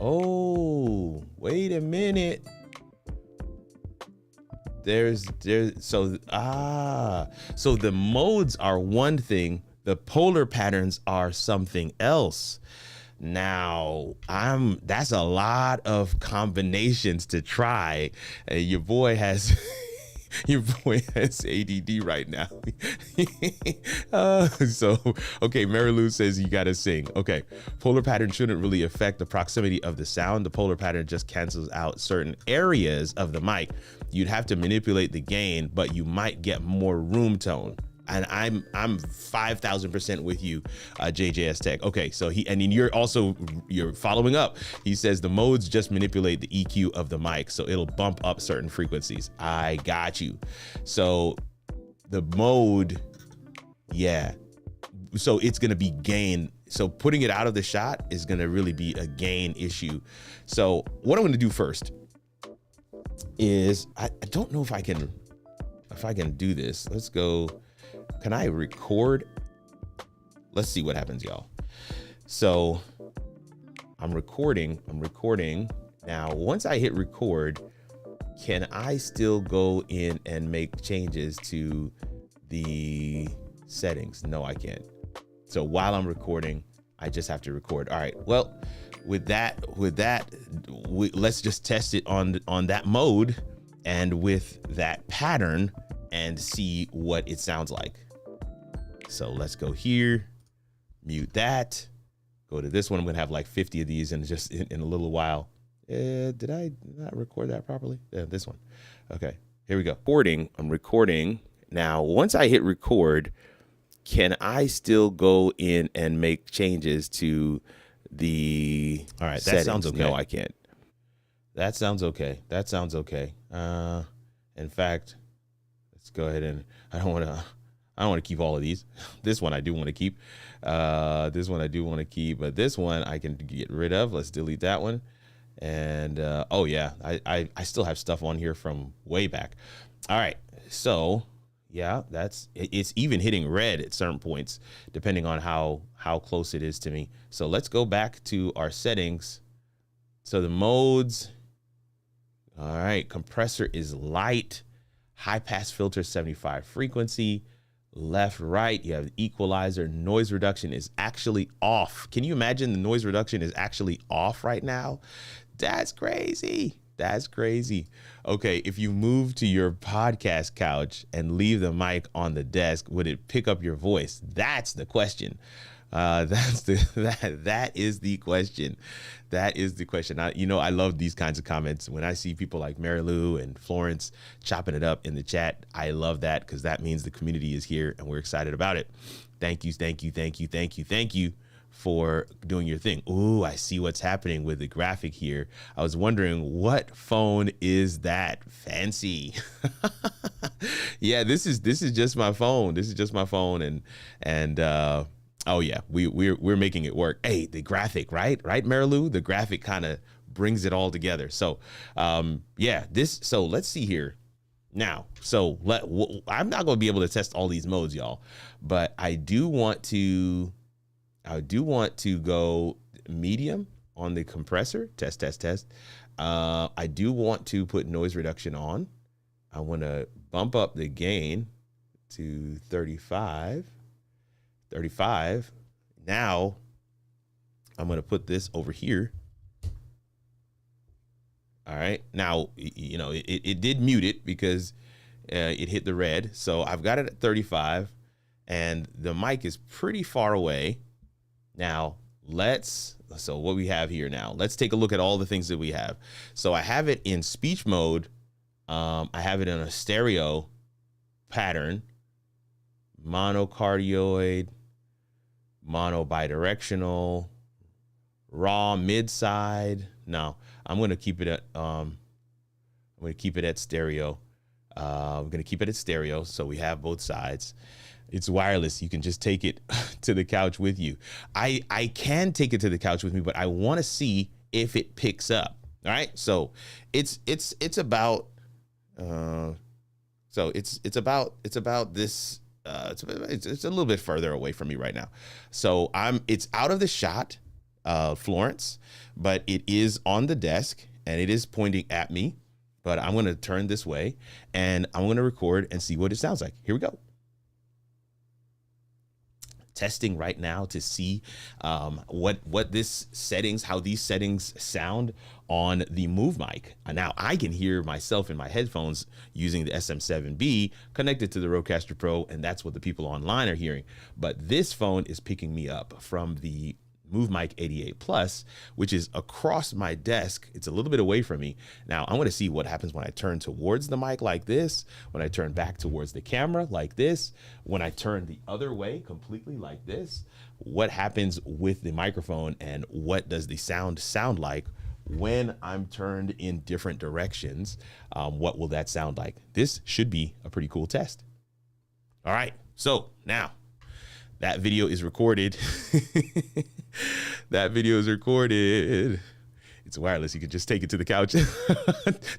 Oh, wait a minute. So the modes are one thing, the polar patterns are something else. Now, that's a lot of combinations to try. Your boy has ADD right now. Okay, Mary Lou says you gotta sing. Okay, polar pattern shouldn't really affect the proximity of the sound. The polar pattern just cancels out certain areas of the mic. You'd have to manipulate the gain, but you might get more room tone. And I'm 5,000% with you, JJS Tech. Okay, so you're following up. He says the modes just manipulate the EQ of the mic, so it'll bump up certain frequencies. I got you. So the mode, yeah. So it's gonna be gain. So putting it out of the shot is gonna really be a gain issue. So what I'm gonna do first is I don't know if I can do this. Let's go. Can I record? Let's see what happens, y'all. So I'm recording. Now, once I hit record, can I still go in and make changes to the settings? No, I can't. So while I'm recording, I just have to record. All right. Well, with that, let's just test it on that mode and with that pattern and see what it sounds like. So let's go here, mute that, go to this one. I'm gonna have like 50 of these and just in a little while. Did I not record that properly? Yeah, this one. Okay, here we go. I'm recording. Now, once I hit record, can I still go in and make changes to the All right, settings? That sounds okay. No, I can't. That sounds okay. In fact, let's go ahead and I don't want to keep all of these. This one I do want to keep. But this one I can get rid of. Let's delete that one. And oh yeah, I still have stuff on here from way back. All right, so yeah, it's even hitting red at certain points depending on how close it is to me. So let's go back to our settings. So the modes. All right, compressor is light, high pass filter 75 frequency, left, right, you have the equalizer, noise reduction is actually off. Can you imagine the noise reduction is actually off right now? That's crazy. Okay, if you move to your podcast couch and leave the mic on the desk, would it pick up your voice? That's the question. That is the question. I love these kinds of comments. When I see people like Mary Lou and Florence chopping it up in the chat, I love that because that means the community is here and we're excited about it. Thank you for doing your thing. Ooh, I see what's happening with the graphic here. I was wondering, what phone is that? Fancy. Yeah, this is just my phone. And oh yeah, we're making it work. Hey, the graphic, right, Marilu? The graphic kind of brings it all together. So yeah, so let's see here. Now, so I'm not going to be able to test all these modes, y'all, but I do want to go medium on the compressor. Test, test, test. I do want to put noise reduction on. I want to bump up the gain to 35. Now I'm going to put this over here. All right. Now, you know, it did mute it because it hit the red. So I've got it at 35 and the mic is pretty far away. Now so what we have here now, let's take a look at all the things that we have. So I have it in speech mode. I have it in a stereo pattern, monocardioid, mono bidirectional, raw mid side. No, I'm going to keep it at stereo. I'm going to keep it at stereo so we have both sides. It's wireless. You can just take it to the couch with you. I can take it to the couch with me, but I want to see if it picks up. All right. So it's about this. It's a little bit further away from me right now. So it's out of the shot, Florence, but it is on the desk and it is pointing at me. But I'm going to turn this way and I'm going to record and see what it sounds like. Here we go. Testing right now to see what how these settings sound on the MoveMic. Now I can hear myself in my headphones using the SM7B connected to the Rodecaster Pro, and that's what the people online are hearing. But this phone is picking me up from the MoveMic 88 Plus, which is across my desk. It's a little bit away from me. Now I'm going to see what happens when I turn towards the mic like this, when I turn back towards the camera like this, when I turn the other way completely like this. What happens with the microphone and what does the sound like when I'm turned in different directions? What will that sound like? This should be a pretty cool test. All right, so now that video is recorded. That video is recorded. It's wireless. You can just take it to the couch.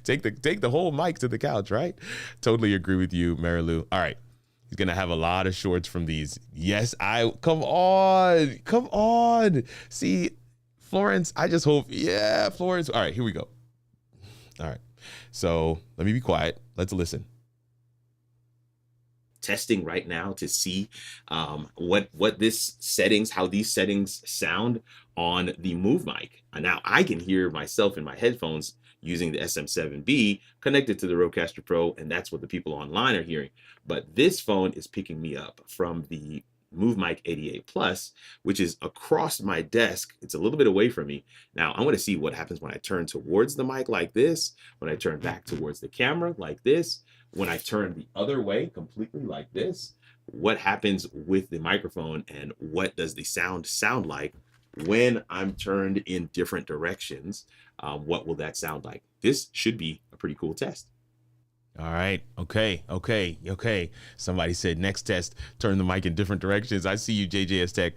take the whole mic to the couch, right? Totally agree with you, Marilu. All right. He's going to have a lot of shorts from these. Yes, come on. See, Florence, I just hope, yeah, Florence. All right, here we go. All right. So let me be quiet. Let's listen. Testing right now to see how these settings sound on the MoveMic. Now I can hear myself in my headphones using the SM7B connected to the Rodecaster Pro, and that's what the people online are hearing. But this phone is picking me up from the MoveMic 88 Plus, which is across my desk. It's a little bit away from me. Now I'm going to see what happens when I turn towards the mic like this, when I turn back towards the camera like this, when I turn the other way completely like this. What happens with the microphone and what does the sound like when I'm turned in different directions? What will that sound like? This should be a pretty cool test. All right. Okay. Somebody said next test, turn the mic in different directions. I see you, JJS Tech.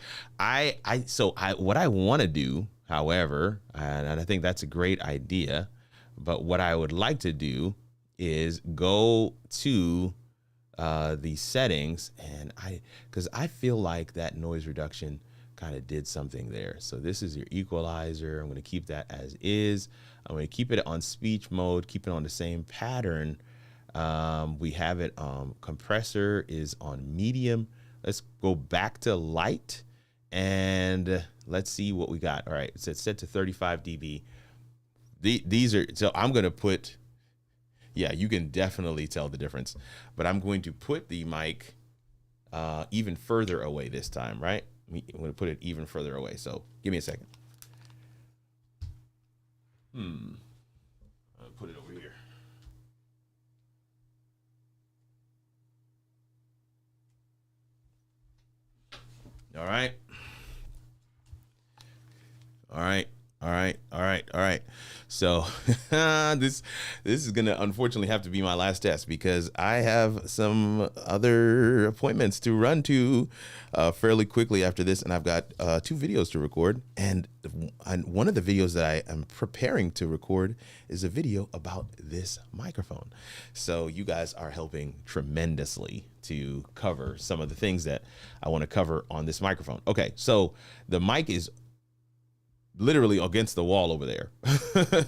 What I want to do, however, and I think that's a great idea, but what I would like to do is go to the settings, and because I feel like that noise reduction kind of did something there. So this is your equalizer. I'm going to keep that as is. I'm going to keep it on speech mode, keep it on the same pattern. We have it, compressor is on medium. Let's go back to light and let's see what we got. All right, so it's set to 35 dB. These are, so I'm going to put, yeah, you can definitely tell the difference, but I'm going to put the mic even further away this time, right? I'm going to put it even further away. So give me a second. I'll put it over here. All right. All right, all right, all right. So this is gonna unfortunately have to be my last test because I have some other appointments to run to fairly quickly after this, and I've got 2 videos to record. And one of the videos that I am preparing to record is a video about this microphone. So you guys are helping tremendously to cover some of the things that I want to cover on this microphone. Okay, so the mic is literally against the wall over there.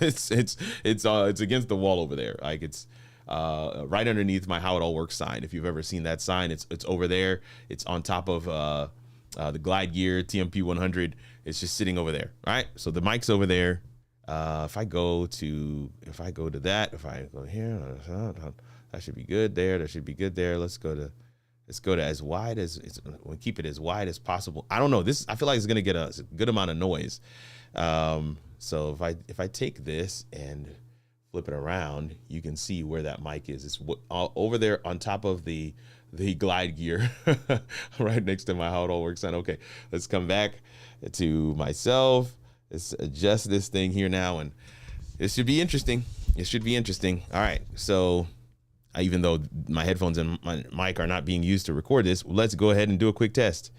It's against the wall over there. Like it's right underneath my How It All Works sign. If you've ever seen that sign, it's over there. It's on top of the Glide Gear TMP 100. It's just sitting over there. All right. So the mic's over there. If I go to that, if I go here, that should be good there. That should be good there. Let's go to as wide as we'll keep it as wide as possible. I don't know. I feel like it's gonna get a good amount of noise. So if I take this and flip it around, you can see where that mic is. It's over there on top of the Glide Gear, right next to my How It All Works sign. Okay, let's come back to myself. Let's adjust this thing here now, and it should be interesting. It should be interesting. All right, so even though my headphones and my mic are not being used to record this, let's go ahead and do a quick test.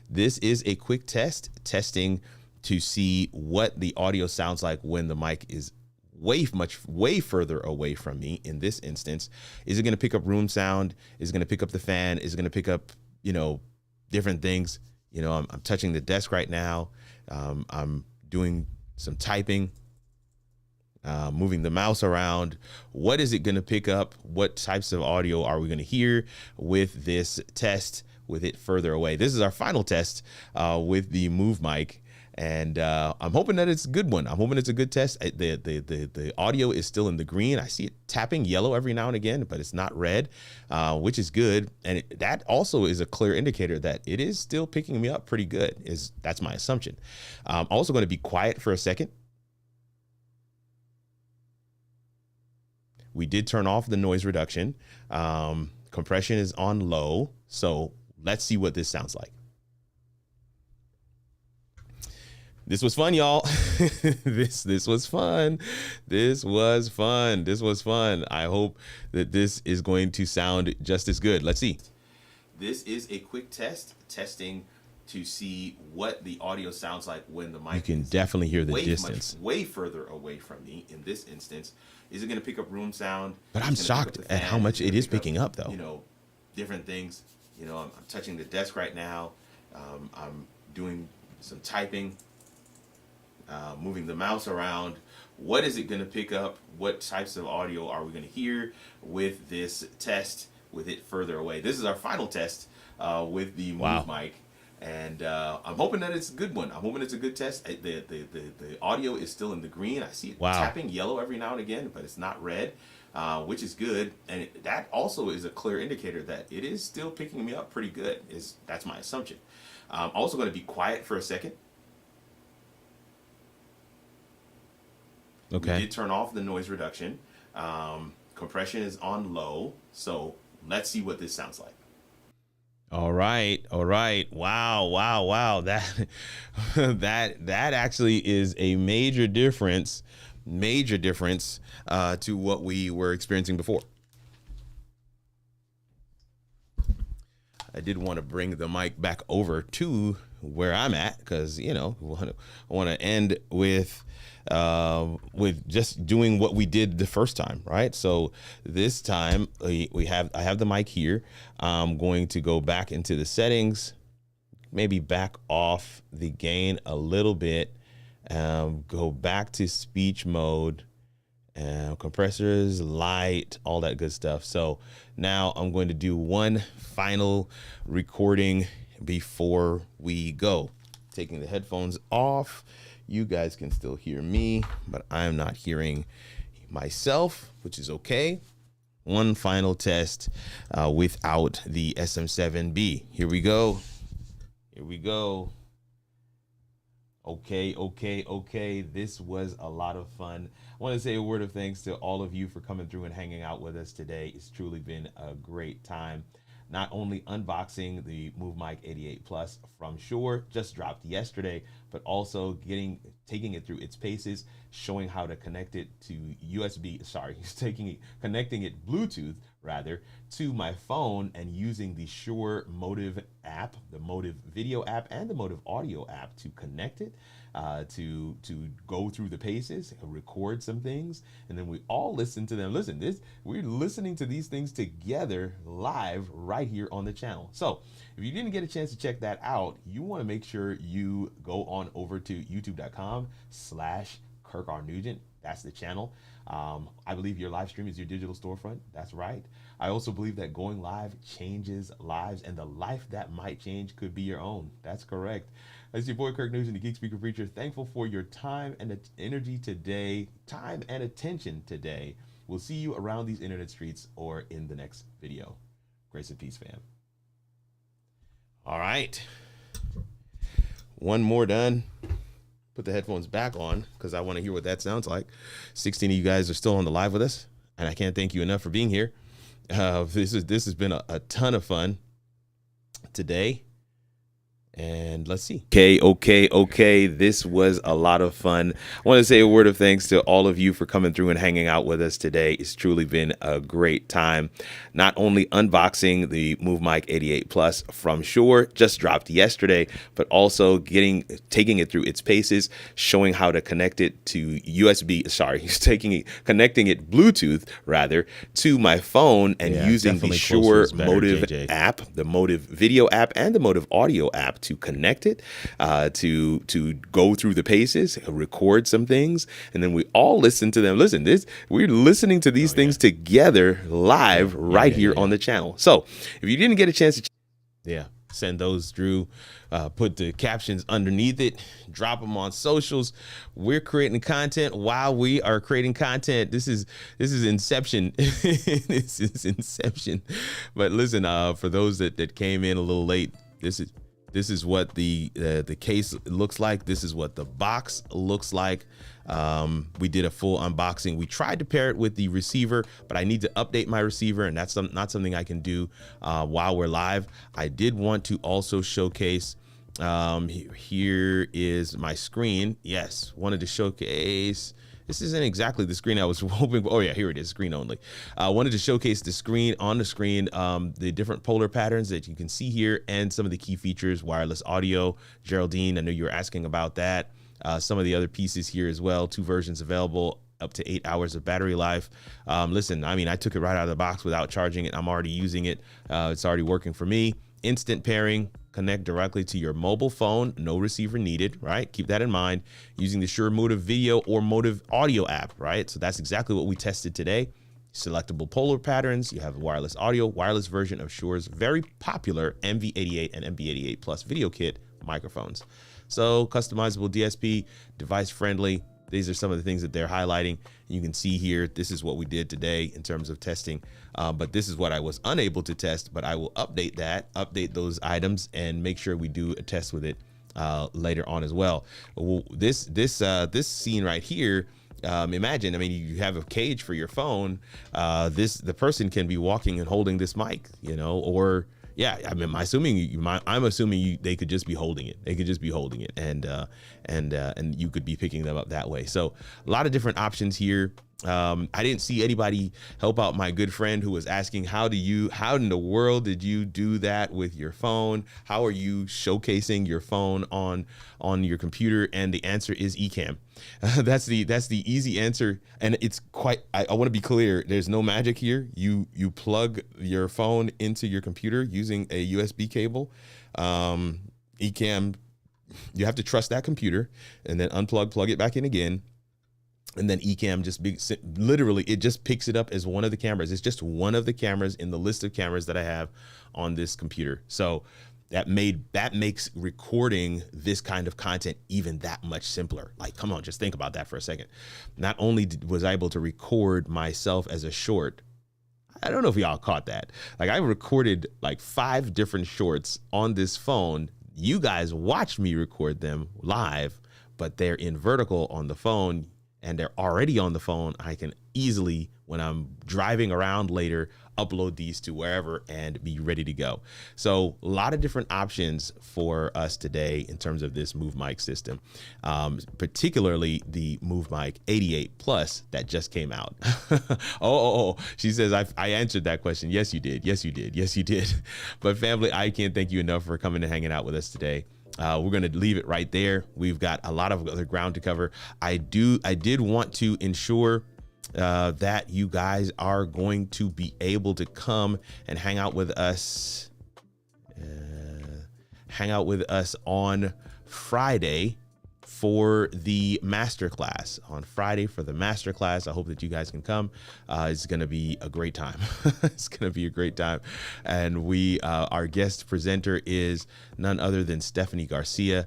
This is a quick testing to see what the audio sounds like when the mic is way further away from me. In this instance, is it going to pick up room sound? Is it going to pick up the fan? Is it going to pick up, different things? I'm touching the desk right now. I'm doing some typing. Moving the mouse around. What is it going to pick up? What types of audio are we going to hear with this test with it further away? This is our final test with the MoveMic, and I'm hoping that it's a good one. I'm hoping it's a good test. The audio is still in the green. I see it tapping yellow every now and again, but it's not red, which is good. And that also is a clear indicator that it is still picking me up pretty good. That's my assumption. I'm also going to be quiet for a second. We did turn off the noise reduction. Compression is on low. So let's see what this sounds like. This was fun, y'all. This was fun. This was fun. I hope that this is going to sound just as good. Let's see. This is a quick testing to see what the audio sounds like when the mic. You can definitely hear the distance. Way further away from me. In this instance, is it going to pick up room sound? But I'm shocked at how much it is picking up, though. Different things. I'm touching the desk right now. I'm doing some typing. Moving the mouse around. What is it going to pick up? What types of audio are we going to hear with this test with it further away? This is our final test with the MoveMic. And I'm hoping that it's a good one. I'm hoping it's a good test. The audio is still in the green. I see it tapping yellow every now and again, but it's not red, which is good. And that also is a clear indicator that it is still picking me up pretty good. That's my assumption. I'm also going to be quiet for a second. Okay. We did turn off the noise reduction. Compression is on low. So let's see what this sounds like. All right. Wow. That actually is a major difference to what we were experiencing before. I did want to bring the mic back over to where I'm at because, I want to end with just doing what we did the first time, right? So this time I have the mic here. I'm going to go back into the settings, maybe back off the gain a little bit, go back to speech mode, compressors, light, all that good stuff. So now I'm going to do one final recording before we go. Taking the headphones off. You guys can still hear me, but I'm not hearing myself, which is okay. One final test without the SM7B. Here we go. Okay. This was a lot of fun. I want to say a word of thanks to all of you for coming through and hanging out with us today. It's truly been a great time. not only unboxing the MoveMic 88 Plus from Shure, just dropped yesterday, but also taking it through its paces, showing how to connect it to USB, connecting it Bluetooth rather to my phone and using the Shure Motive app, the Motive video app and the Motive audio app to connect it, to go through the paces, record some things, and then we all listen to them. We're listening to these things together live right here on the channel. So if you didn't get a chance to check that out, you want to make sure you go on over to youtube.com/Kirk R. Nugent. That's the channel. I believe your live stream is your digital storefront. That's right. I also believe that going live changes lives, and the life that might change could be your own. That's correct. It's your boy Kirk Nugent, the Geek Speaker Preacher. Thankful for your time and energy today, time and attention today. We'll see you around these internet streets or in the next video. Grace and peace, fam. All right. One more done. Put the headphones back on because I want to hear what that sounds like. 16 of you guys are still on the live with us, and I can't thank you enough for being here. This has been a ton of fun today. And let's see. Okay. This was a lot of fun. I want to say a word of thanks to all of you for coming through and hanging out with us today. It's truly been a great time. Not only unboxing the MoveMic 88 Plus from Shure, just dropped yesterday, but also taking it through its paces, showing how to connect it to USB, connecting it Bluetooth rather to my phone and using the Shure Motive app, the Motive video app and the Motive audio app to connect it, to go through the paces, record some things, and then we all listen to them. We're listening to these things together live right here on the channel. So if you didn't get a chance to send those through, put the captions underneath it, drop them on socials. We're creating content while we are creating content. This is inception. This is inception. But listen, for those that came in a little late, this is what the case looks like. This is what the box looks like. We did a full unboxing. We tried to pair it with the receiver, but I need to update my receiver, and that's not something I can do while we're live. I did want to also showcase, here is my screen. Yes, wanted to showcase. This isn't exactly the screen I was hoping for. Oh yeah, here it is, screen only. I wanted to showcase the screen, the different polar patterns that you can see here and some of the key features, wireless audio. Geraldine, I know you were asking about that. Some of the other pieces here as well, 2 versions available, up to 8 hours of battery life. Listen, I mean, I took it right out of the box without charging it. I'm already using it. It's already working for me. Instant pairing, connect directly to your mobile phone, no receiver needed, right? Keep that in mind, using the Shure Motive video or Motive audio app, right? So that's exactly what we tested today. Selectable polar patterns, you have a wireless audio, wireless version of Shure's very popular MV88 and MV88 Plus video kit microphones. So customizable DSP, device friendly. These are some of the things that they're highlighting. You can see here, this is what we did today in terms of testing, but this is what I was unable to test, but I will update those items and make sure we do a test with it later on as well. This scene right here, imagine, I mean, you have a cage for your phone. The person can be walking and holding this mic, or yeah, I mean, I'm assuming they could just be holding it. They could just be holding it, and you could be picking them up that way. So a lot of different options here. I didn't see anybody help out my good friend who was asking, how in the world did you do that with your phone? How are you showcasing your phone on your computer? And the answer is Ecamm. That's the easy answer. And it's I want to be clear. There's no magic here. You plug your phone into your computer using a USB cable. Ecamm, you have to trust that computer and then plug it back in again. And then Ecamm literally, it just picks it up as one of the cameras. It's just one of the cameras in the list of cameras that I have on this computer. So that makes recording this kind of content even that much simpler. Like, come on, just think about that for a second. Not only was I able to record myself as a short, I don't know if y'all caught that. Like, I recorded like 5 different shorts on this phone. You guys watched me record them live, but they're in vertical on the phone. and they're already on the phone, I can easily, when I'm driving around later, upload these to wherever and be ready to go. So a lot of different options for us today in terms of this MoveMic system, particularly the MoveMic 88 Plus that just came out. She says, I answered that question. Yes, you did. Yes, you did. Yes, you did. But family, I can't thank you enough for coming and hanging out with us today. We're going to leave it right there. We've got a lot of other ground to cover. I did want to ensure that you guys are going to be able to come and hang out with us on Friday for the masterclass. I hope that you guys can come. It's going to be a great time. It's going to be a great time. And our guest presenter is none other than Stephanie Garcia.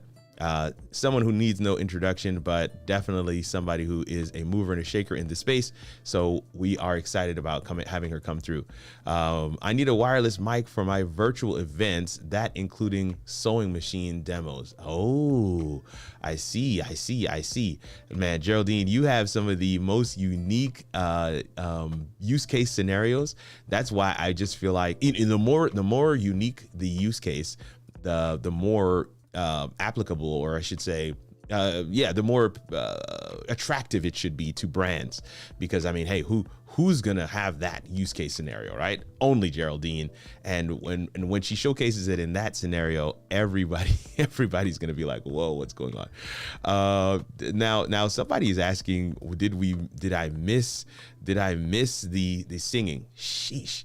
Someone who needs no introduction, but definitely somebody who is a mover and a shaker in the space. So we are excited about having her come through. I need a wireless mic for my virtual events, that including sewing machine demos. Oh, I see. Man, Geraldine, you have some of the most unique use case scenarios. That's why I just feel like the more unique the use case, the more applicable, or I should say, the more attractive it should be to brands. Because I mean, hey, who's gonna have that use case scenario, right? Only Geraldine. And when she showcases it in that scenario, everybody's gonna be like, whoa, what's going on? Now somebody is asking, did I miss the singing? Sheesh,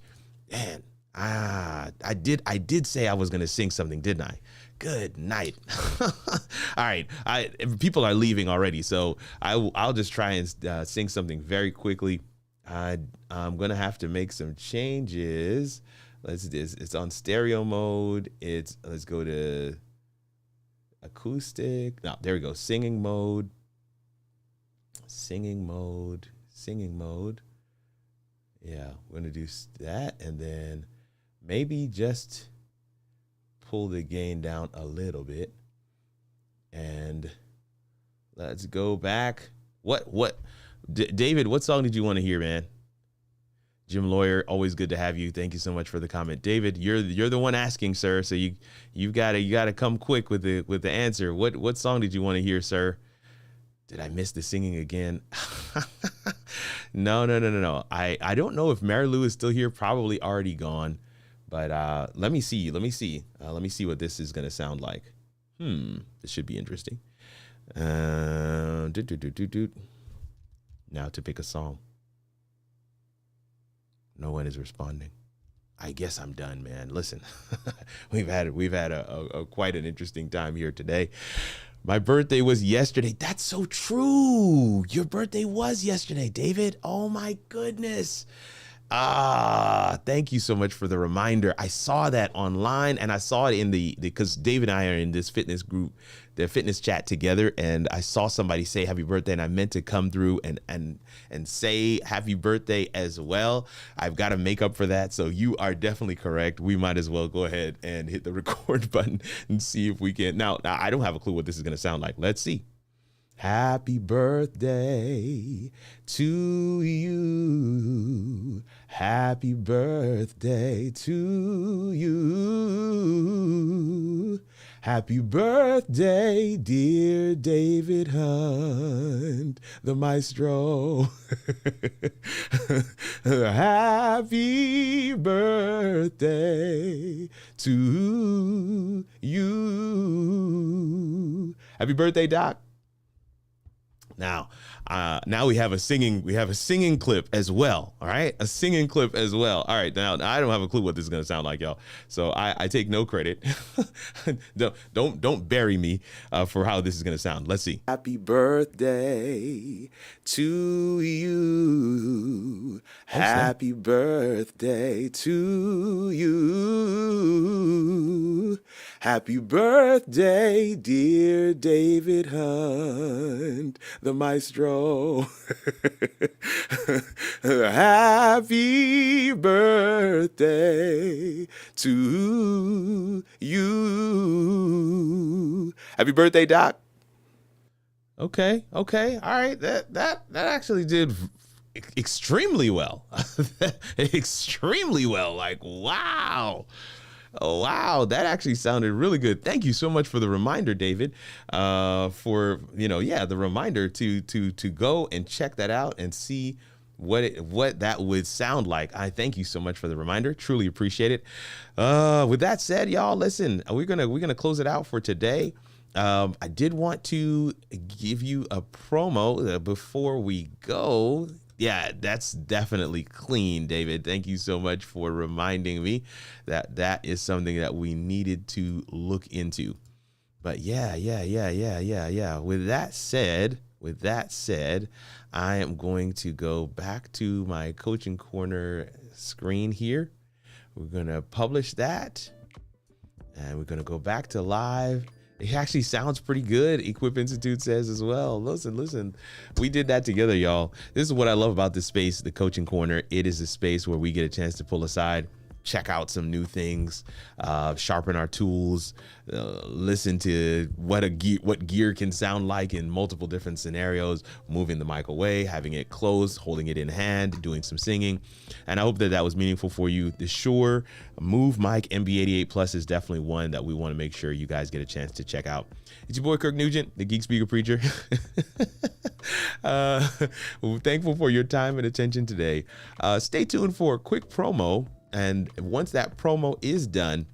man. I did say I was gonna sing something, didn't I? Good night. All right. People are leaving already, so I'll just try and sing something very quickly. I'm going to have to make some changes. It's on stereo mode. Let's go to acoustic. No, there we go. Singing mode. Yeah, we're going to do that, and then maybe just pull the gain down a little bit, and let's go back. David, what song did you want to hear, man? Jim Lawyer, always good to have you. Thank you so much for the comment. David, you're the one asking, sir, so you gotta come quick with the answer. What song did you want to hear, sir? Did I miss the singing again? No. I don't know if Mary Lou is still here. Probably already gone. But let me see. Let me see what this is going to sound like. This should be interesting. Now to pick a song. No one is responding. I guess I'm done, man. Listen, we've had a quite an interesting time here today. My birthday was yesterday. That's so true. Your birthday was yesterday, David. Oh my goodness. Thank you so much for the reminder. I saw that online, and I saw it in because David and I are in this fitness group, the fitness chat together, and I saw somebody say happy birthday, and I meant to come through and say happy birthday as well. I've got to make up for that. So you are definitely correct. We might as well go ahead and hit the record button and see if we can. Now I don't have a clue what this is going to sound like. Let's see. Happy birthday to you. Happy birthday to you. Happy birthday, dear David Hunt, the maestro. Happy birthday to you. Happy birthday, Doc. Now we have a singing clip as well. All right, a singing clip as well. All right, now I don't have a clue what this is gonna sound like, y'all. So I take no credit. don't bury me for how this is gonna sound. Let's see. Happy birthday to you. Happy birthday to you. Happy birthday, dear David Hunt, the maestro. Happy birthday to you. Happy birthday, Doc. Okay. Okay. All right. That actually did extremely well. Extremely well. Like, wow. Oh, wow. That actually sounded really good. Thank you so much for the reminder, David, for, the reminder to go and check that out and see what that would sound like. I thank you so much for the reminder. Truly appreciate it. With that said, y'all, listen, we're gonna close it out for today. I did want to give you a promo before we go. Yeah, that's definitely clean, David. Thank you so much for reminding me that is something that we needed to look into. But yeah. With that said, I am going to go back to my Coaching Corner screen here. We're going to publish that, and we're going to go back to live. It actually sounds pretty good, Equip Institute says as well. Listen, we did that together, y'all. This is what I love about this space, the Coaching Corner. It is a space where we get a chance to pull aside, check out some new things, sharpen our tools, listen to what gear can sound like in multiple different scenarios, moving the mic away, having it close, holding it in hand, doing some singing. And I hope that was meaningful for you. The Shure MoveMic MB88 Plus is definitely one that we want to make sure you guys get a chance to check out. It's your boy Kirk Nugent, the Geek Speaker Preacher. We're thankful for your time and attention today. Stay tuned for a quick promo. And once that promo is done,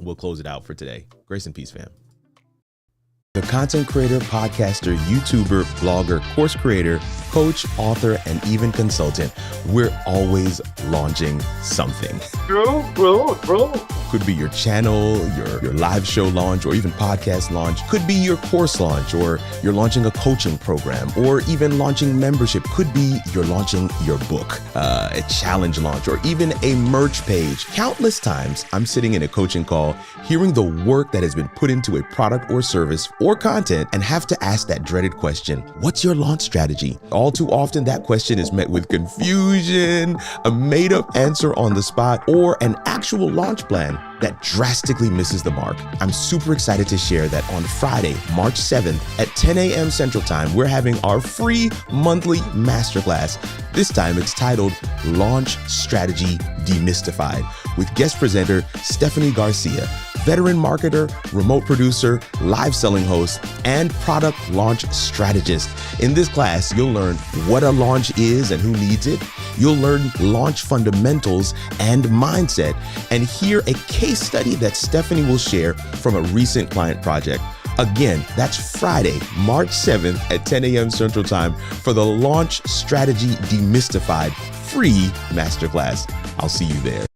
we'll close it out for today. Grace and peace, fam. The content creator, podcaster, YouTuber, blogger, course creator, coach, author, and even consultant, we're always launching something. Bro. Could be your channel, your live show launch, or even podcast launch. Could be your course launch, or you're launching a coaching program, or even launching membership. Could be you're launching your book, a challenge launch, or even a merch page. Countless times, I'm sitting in a coaching call, hearing the work that has been put into a product or service or content, and have to ask that dreaded question, what's your launch strategy? All too often, that question is met with confusion, a made-up answer on the spot, or an actual launch plan that drastically misses the mark. I'm super excited to share that on Friday, March 7th at 10 a.m. Central Time, we're having our free monthly masterclass. This time it's titled Launch Strategy Demystified, with guest presenter Stephanie Garcia, veteran marketer, remote producer, live selling host, and product launch strategist. In this class, you'll learn what a launch is and who needs it. You'll learn launch fundamentals and mindset, and hear a case study that Stephanie will share from a recent client project. Again, that's Friday, March 7th at 10 a.m. Central Time for the Launch Strategy Demystified free masterclass. I'll see you there.